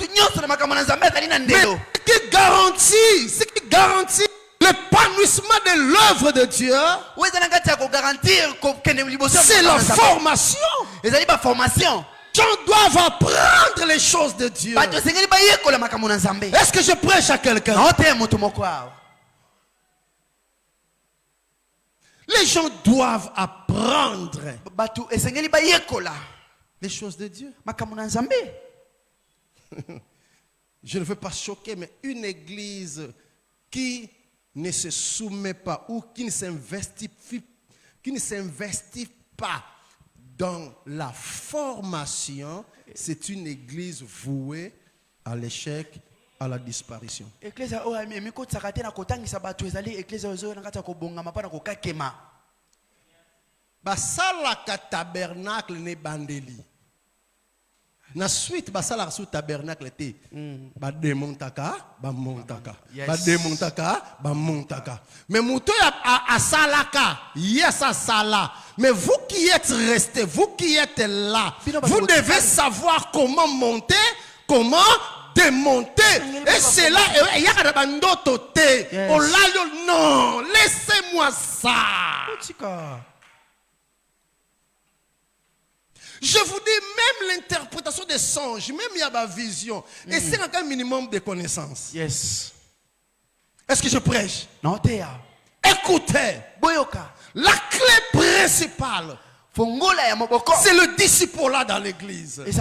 ce qui garantit l'épanouissement de l'œuvre de Dieu, c'est la formation. Les gens doivent apprendre les choses de Dieu. Est-ce que je prêche à quelqu'un? Les gens doivent apprendre les choses de Dieu. Je ne veux pas choquer, mais une église qui ne se soumet pas ou qui ne s'investit pas dans la formation, c'est une église vouée à l'échec, à la disparition. Basalaka tabernacle ne bandeli. Na suite basala sous tabernacle te. Ba demontaka, ba montaka. Ba demontaka, ba montaka. Mais mouto a salaka, yes a sala. Mais vous qui êtes restés, vous qui êtes là, vous devez savoir comment monter, comment démonter. Et c'est là, il y a un bandoto te. Non, laissez-moi ça. Je vous dis, même l'interprétation des songes, même il y a ma vision, et c'est un minimum de connaissances. Yes. Est-ce que je prêche? Non, écoutez, la clé principale, c'est le disciple-là dans l'église. Le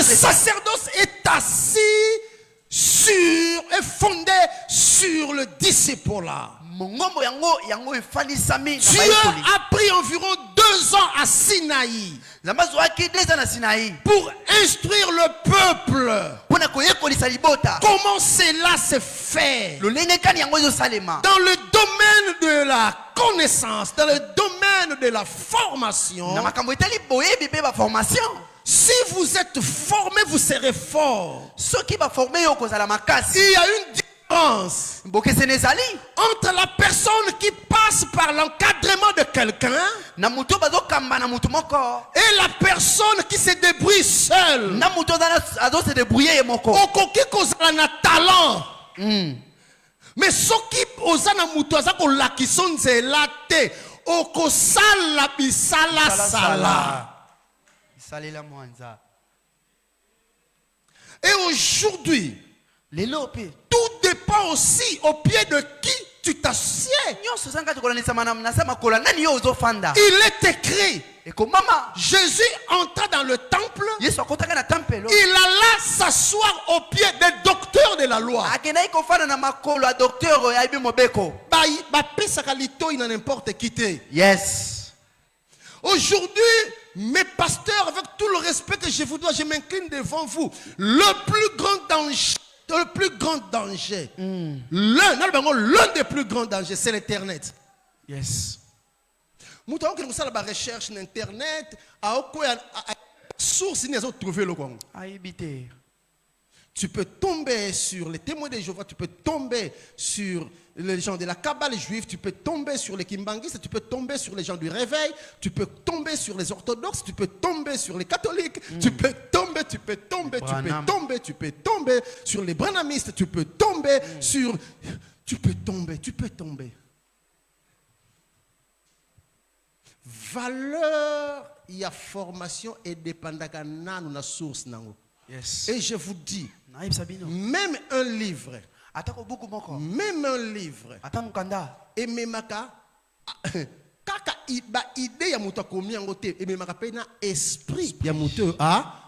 sacerdoce est assis est fondé sur le disciple-là. Dieu a pris environ 2 ans à Sinaï pour instruire le peuple. Comment cela se fait? Dans le domaine de la connaissance, dans le domaine de la formation. Si vous êtes formé, vous serez fort. Il y a une différence entre la personne qui passe par l'encadrement de quelqu'un et la personne qui se débrouille seule. Talent. Mais ce qui osana mutoza ko lakisonze late okosala bisala sala. Et aujourd'hui, tout dépend aussi au pied de qui tu t'assieds. Il est écrit, Jésus entra dans le temple, il alla s'asseoir au pied des docteurs de la loi. Yes. Aujourd'hui, mes pasteurs, avec tout le respect que je vous dois, je m'incline devant vous. Le plus grand danger, l'un des plus grands dangers, c'est l'Internet. Yes. Mouton que nous faisons la recherche sur Internet, source trouver le Congo. Tu peux tomber sur les témoins de Jéhovah, tu peux tomber sur les gens de la Kabbale juive, tu peux tomber sur les Kimbanguistes, tu peux tomber sur les gens du réveil, tu peux tomber sur les orthodoxes, tu peux tomber sur les catholiques, tu peux tomber sur les branhamistes, tu peux tomber sur... Tu peux tomber. Valeur, il y a formation et dépendaka na nous na source nango. Yes. Et je vous dis, même un livre, et memaka kaka iba idée ya muto komi yango te et memaka pe na esprit ya muto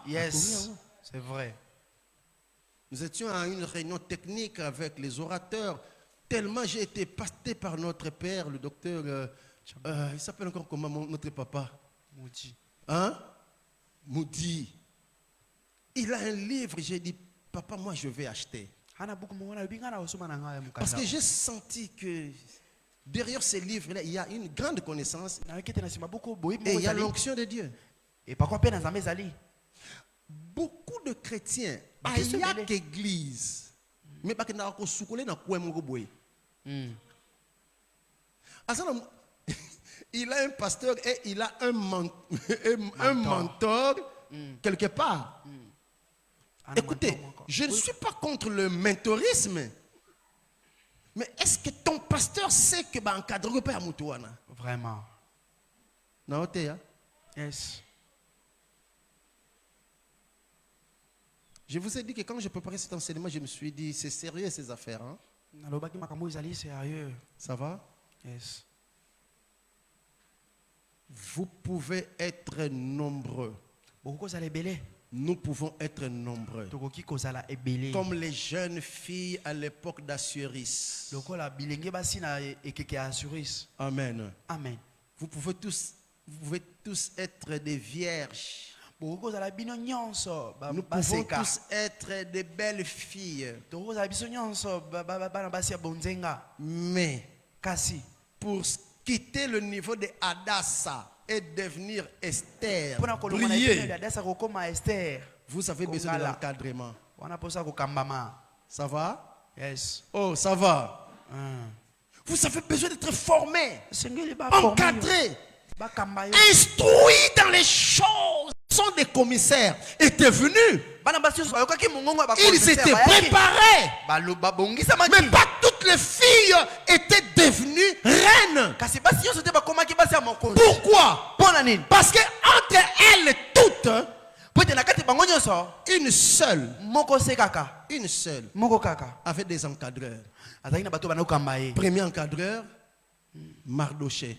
yes, c'est vrai. Nous étions à une réunion technique avec les orateurs. Tellement j'ai été pasté par notre père, le docteur. Il s'appelle encore comment notre papa? Moudi. Hein? Moudi. Il a un livre. J'ai dit, papa, moi je vais acheter. Parce que j'ai senti que derrière ces livres-là, il y a une grande connaissance et il y a l'onction de Dieu. Et par contre, Beaucoup de chrétiens, il y a qu'église, mais pas que n'a pas soukolé na quoi mon boy. Il a un pasteur et il a un mentor quelque part. Écoutez, je ne suis pas contre le mentorisme, mais est-ce que ton pasteur sait que bah encadrer pas à Moutouana? Vraiment. Non, t'es Yes. Je vous ai dit que quand je préparais cet enseignement, je me suis dit, c'est sérieux ces affaires. Hein? Ça va? Yes. Vous pouvez être nombreux. Nous pouvons être nombreux. Comme les jeunes filles à l'époque d'Assuris. Amen. Amen. Vous pouvez tous être des vierges. Nous pouvons tous être des belles filles. Mais pour quitter le niveau de Hadassah et devenir Esther, briller, vous avez besoin de l'encadrement. Ça va? Yes. Oh, ça va. Vous avez besoin d'être formé, encadré, instruit dans les choses. Sont des commissaires étaient venus. Ils étaient préparés. Mais pas toutes les filles étaient devenues reines. Pourquoi? Parce que entre elles toutes, une seule avait des encadreurs. Premier encadreur, Mardoché.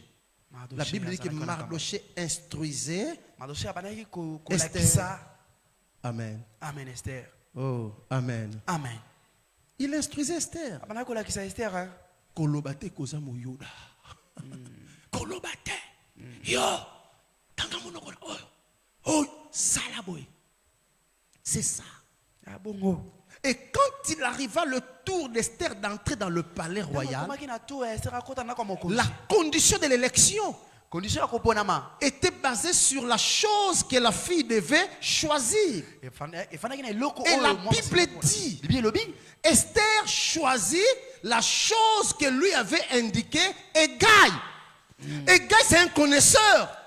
La Bible dit que Mardoché instruisait Esther. Amen. Amen, Esther. Oh, amen. Amen. Il instruisait Esther. Kolobate koza moyoda. Kolobate. Yo. Oh, salaboy. C'est ça. Et quand il arriva le tour d'Esther d'entrer dans le palais royal, la condition de l'élection était basée sur la chose que la fille devait choisir. Et la Bible dit, Esther choisit la chose que lui avait indiquée, Hégai. Hégai, c'est un connaisseur.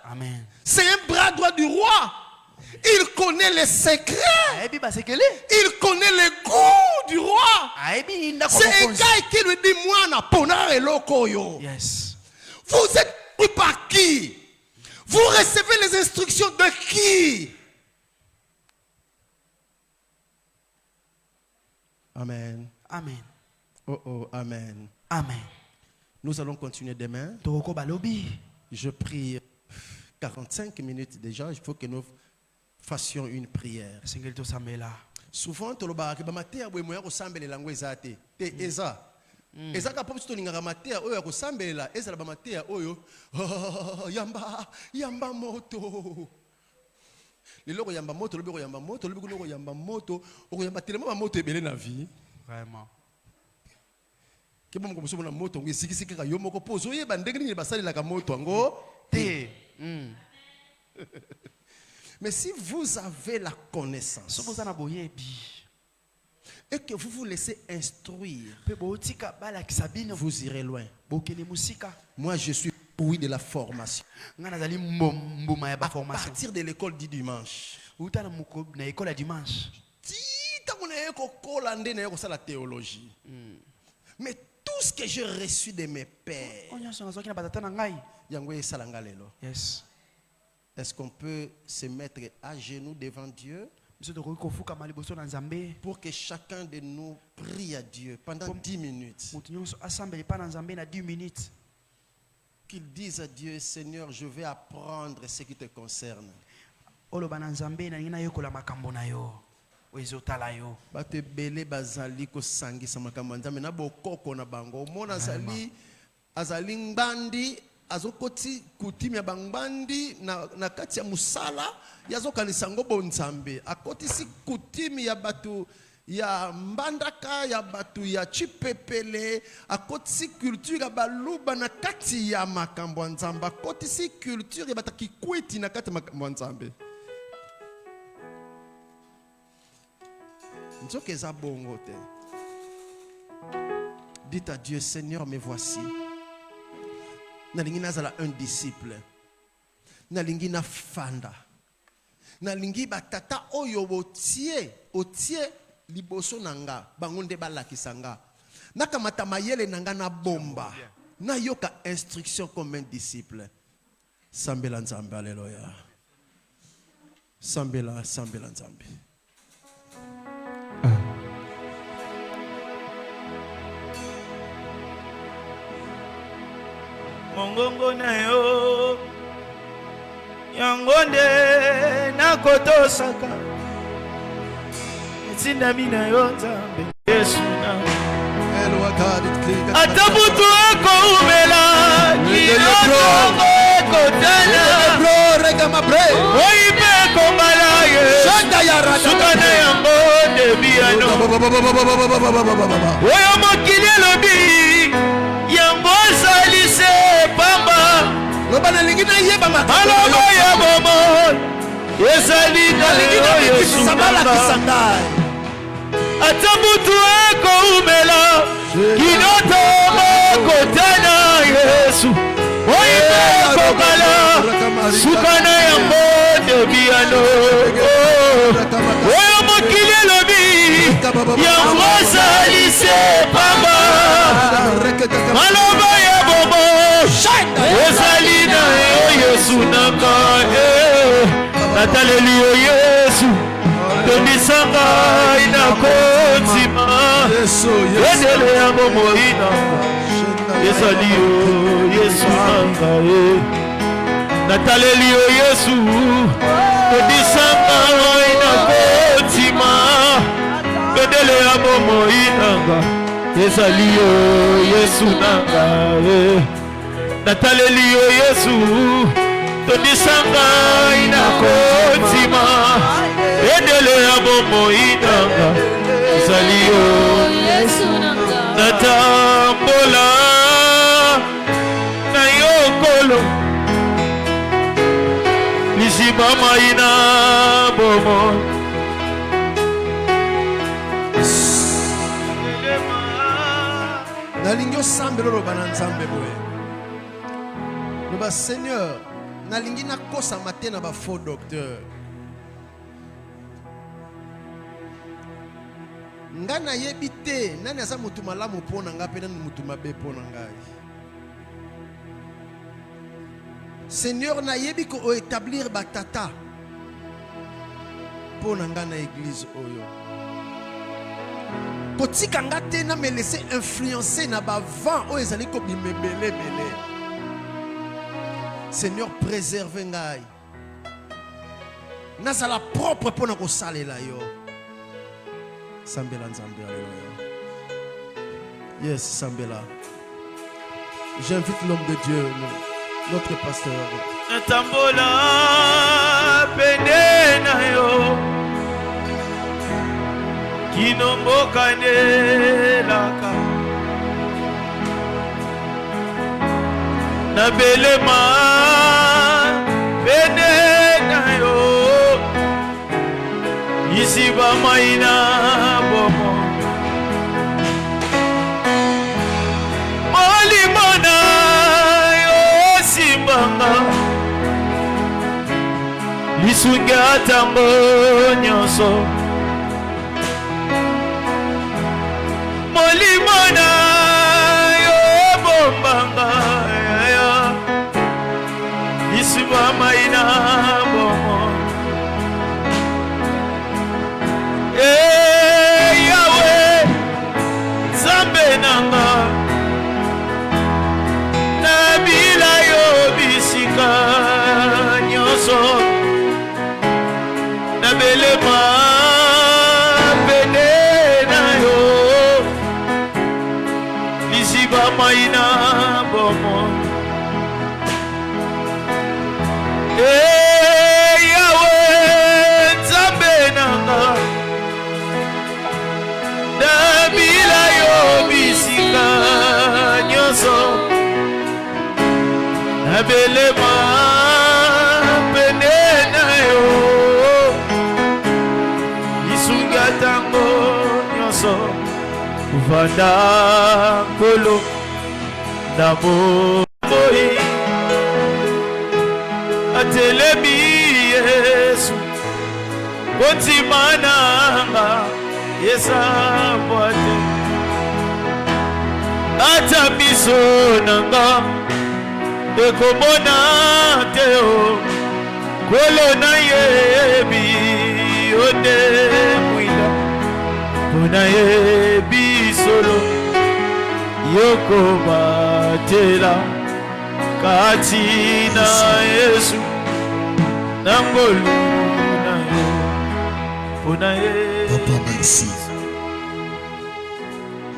C'est un bras droit du roi. Il connaît les secrets. Il connaît les goûts du roi. C'est Hégai qui lui dit, moi, na pona eloko yo. Yes. Vous êtes pris par qui? Vous recevez les instructions de qui? Amen. Amen. Oh oh, amen. Amen. Nous allons continuer demain. Je prie 45 minutes déjà. Il faut que nous fassions une prière. Souvent, tu as dit ezaka popsi to lingaka matea oyo akosambelela ezala ba matea oyo yamba moto lelo ko yamba moto lobi ko yamba moto lobi ko yamba moto okoyamba tellement ba moto ebele na vie vraiment ke bomo ko na moto ngi sikisiki ka yo moko pozo ye ba ndenge ni basalela ka moto ngo te. Mais si vous avez la connaissance et que vous vous laissez instruire, vous irez loin. Moi, je suis oui de la formation. À partir de l'école du dimanche. La théologie. Mais tout ce que j'ai reçu de mes pères, yes. Est-ce qu'on peut se mettre à genoux devant Dieu pour que chacun de nous prie à Dieu pendant 10 minutes? Qu'il dise à Dieu, Seigneur, je vais apprendre ce qui te concerne. ezotala yo. Bato ebele bazali kosangisa makambo ya Nzambe na bokoko na bango. Omona azali ngbandi azokoti kutimi ya bangbandi na kati ya musala yazokanisa ngo bonzambe. Akotisi kutimi ya batu ya mbandaka ya batu ya chipepele. Akotisi culture ya baluba na kati ya makambo ya Nzambe. Akotisi culture ya batakikwiti na kati ya makambo ya Nzambe. Dites à Dieu, Seigneur, me voici. Nalingi nazala un disciple. Nalingi na fanda. Nalingi batata oyo otie liboso nanga bangonde balakisanga. Nakamata mayele nanga na bomba. Na yoka instruction comme un disciple. Sambela Nzambe, alléluia. Sambela Nzambe. Mongongo na yo yangonde nakotosaka etindami na yo Nzambe Yesu na ata butu ekoumela kinoko ekotana oyipe ekombala ye sukana yango debiano oyo mokili elobi yango salise pamba aloba ya bomo ezali na Yesu ata butu ekoumela kinoto mokotana Yesu oyipe ekobala sukana yango debiano oyo mokili elobi yango salise pamba maloba ya bomo ezali na Yesu nanga nataleli yo Yesu tondisanga ina kontima edele ya bomo ina ezali yo Yesu nanga nataleli yo Yesu tondisanga ina kontima edele ya bomo inanga ezali yo Yesu nanga nataleli yo Yesu tondisanga ina kontima edele ya bomo inanga ezali yo Yesu nanga natambola na yokolo lisima maina bomo nalingi osambela oloba na Nzambe boye loba Seigneur nalingi nakosama te na faux docteur nga nayebi te nani aza motu malamu mpo na nga mpe nani motu mabe mpo na ngai Seigneur nayebi ko oétablir batata mpo na nga na église oyo kotika nga te na me laisser influencer na bavant oyo ezali kobima ebele. Seigneur préserve ngai nazala propre mpo na kosalela yo. Sambela Nzambe, alléluia. Yes, Sambela. J'invite l'homme de Dieu, notre pasteur. Natambola pene na yo kinombokanelaka nabelema pene na yo isiba maina bomo molimona yo simbanga lisunga tango nyonso molimona yo bombanga isiba maina bomo Yahweh Nzambe nanga nabila yo bisika nyonso nabelema bomoi. Yahweh Nzambe nanga, Nabila yo bisika nyonso, Nabelema pene na yo, Isunga tango nyonso, Vanda kolo na moi, Atelemi Yesu, Kontima nanga Yesa boate, Ata biso nanga Ekomona teo, Kolo na yebi ode mwila, Kona yebi solo, Yoko batela, Katina Yesu, Nangolu na yo, Kona yebi. Papa, merci.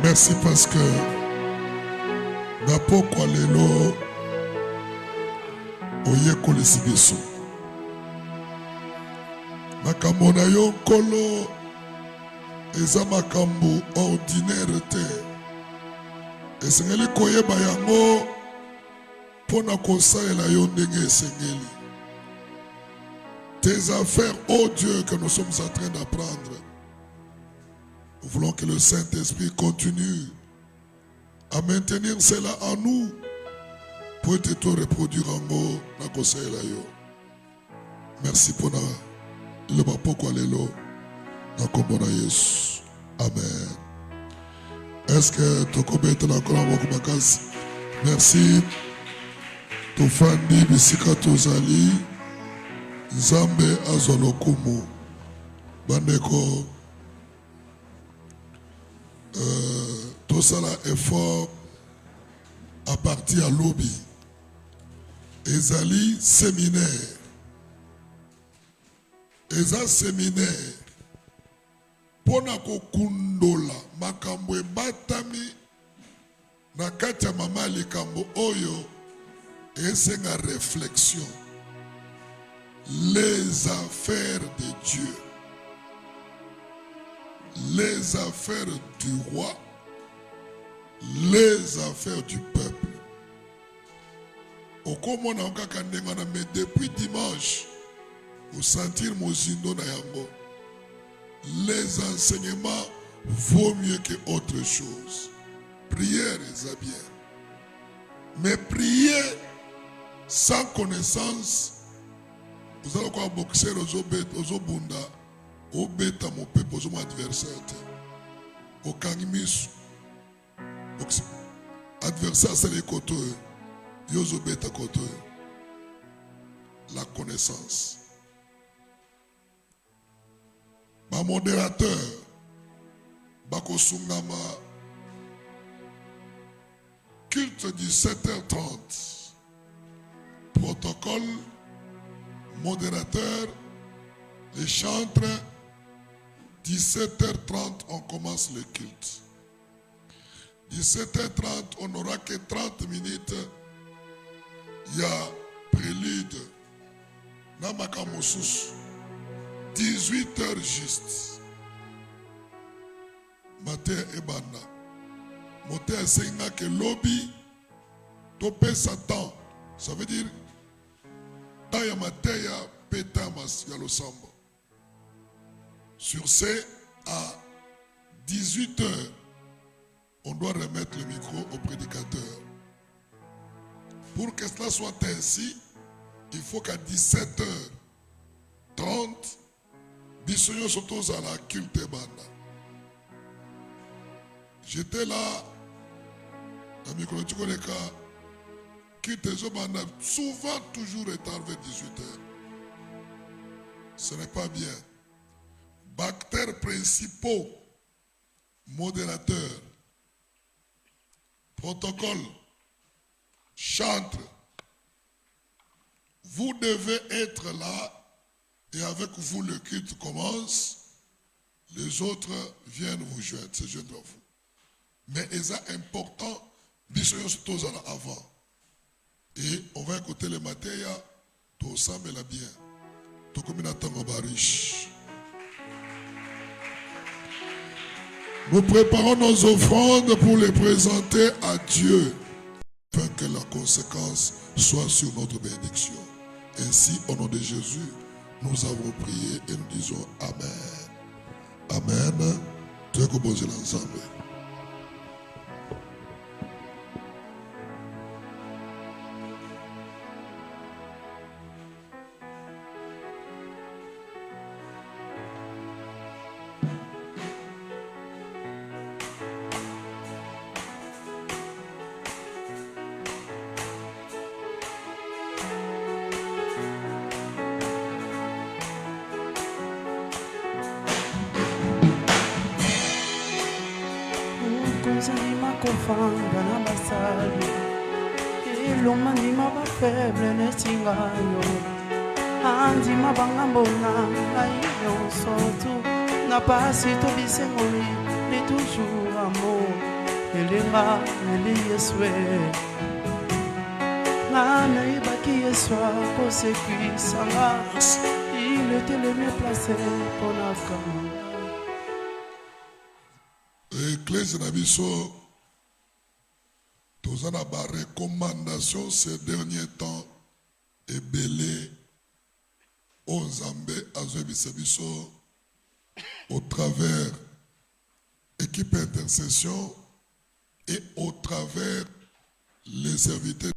Merci parce que Napokwa lelo oyekolisi biso. Makambo na yo nkolo eza makambo ordinaire te. Esengeli koyeba yango pona kosalela yo ndenge esengeli. Tes affaires, oh Dieu, que nous sommes en train d'apprendre. Nous voulons que le Saint-Esprit continue à maintenir cela en nous pour te reproduire en nous na kosalela yo. Merci pour le bapoko lelo na kombo na Yesu. Amen. Est-ce que tu connais la colombe makasi? Merci. Tofandi bisika tozali Nzambe azolokumu bandeko tosala effort à partir à lobby ezali séminaire eza séminaire pona kokundola makambo ebatami na kati ya mama likambo oyo esenga réflexion. Les affaires de Dieu, les affaires du roi, les affaires du peuple. Okomona okaka ndengana, mais depuis dimanche, vous sentir mozindo na yango. Les enseignements vaut mieux que autre chose. Prière est bien. Mais prier sans connaissance, vous allez quoi boxer aux bunda, au bêta mon peuple, aux adversaires. Au kangimis, adversaire c'est les côtés, yozo bêta côté. La connaissance. Ma modérateur, Bako Sungama, culte 17h30, protocole, modérateur, les chantres, 17h30, on commence le culte. 17h30, on n'aura que 30 minutes. Il y a prélude. Namakamosus. 18h juste. Matin et banda. Moteur senga que lobby. Topé Satan. Ça veut dire. Taya mateya petamas yalo samba. Sur ce, à 18h, on doit remettre le micro au prédicateur. Pour que cela soit ainsi, il faut qu'à 17h30, Bissoyo Sotos à la culte banda. J'étais là, dans le micro, tu connais qu'à culte banda, souvent toujours est arrivé 18h. Ce n'est pas bien. Bactères principaux, modérateurs, protocole, chantre. Vous devez être là et avec vous le culte commence. Les autres viennent vous joindre, se joindre à vous. Mais il est important biso nyonso tozala avant. Et on va écouter le matin, tout ça mais la bien. Tout comme une attente riche. Nous préparons nos offrandes pour les présenter à Dieu, afin que la conséquence soit sur notre bénédiction. Ainsi, au nom de Jésus, nous avons prié et nous disons Amen. Amen. Dieu que bonjour l'ensemble. Ndima kofanda na basali iloma ndima bafeble netinga yo andima bangambona ayonso tu na pasi to bisengoli de toujours amour elenga eli yeswe na ibaki yeswa ko sekuisanga il était le mieux placé pour la femme. Église na biso tozana ba recommandation ces derniers temps ebele Nzambe azobisa biso au travers équipe intercession et au travers les serviteurs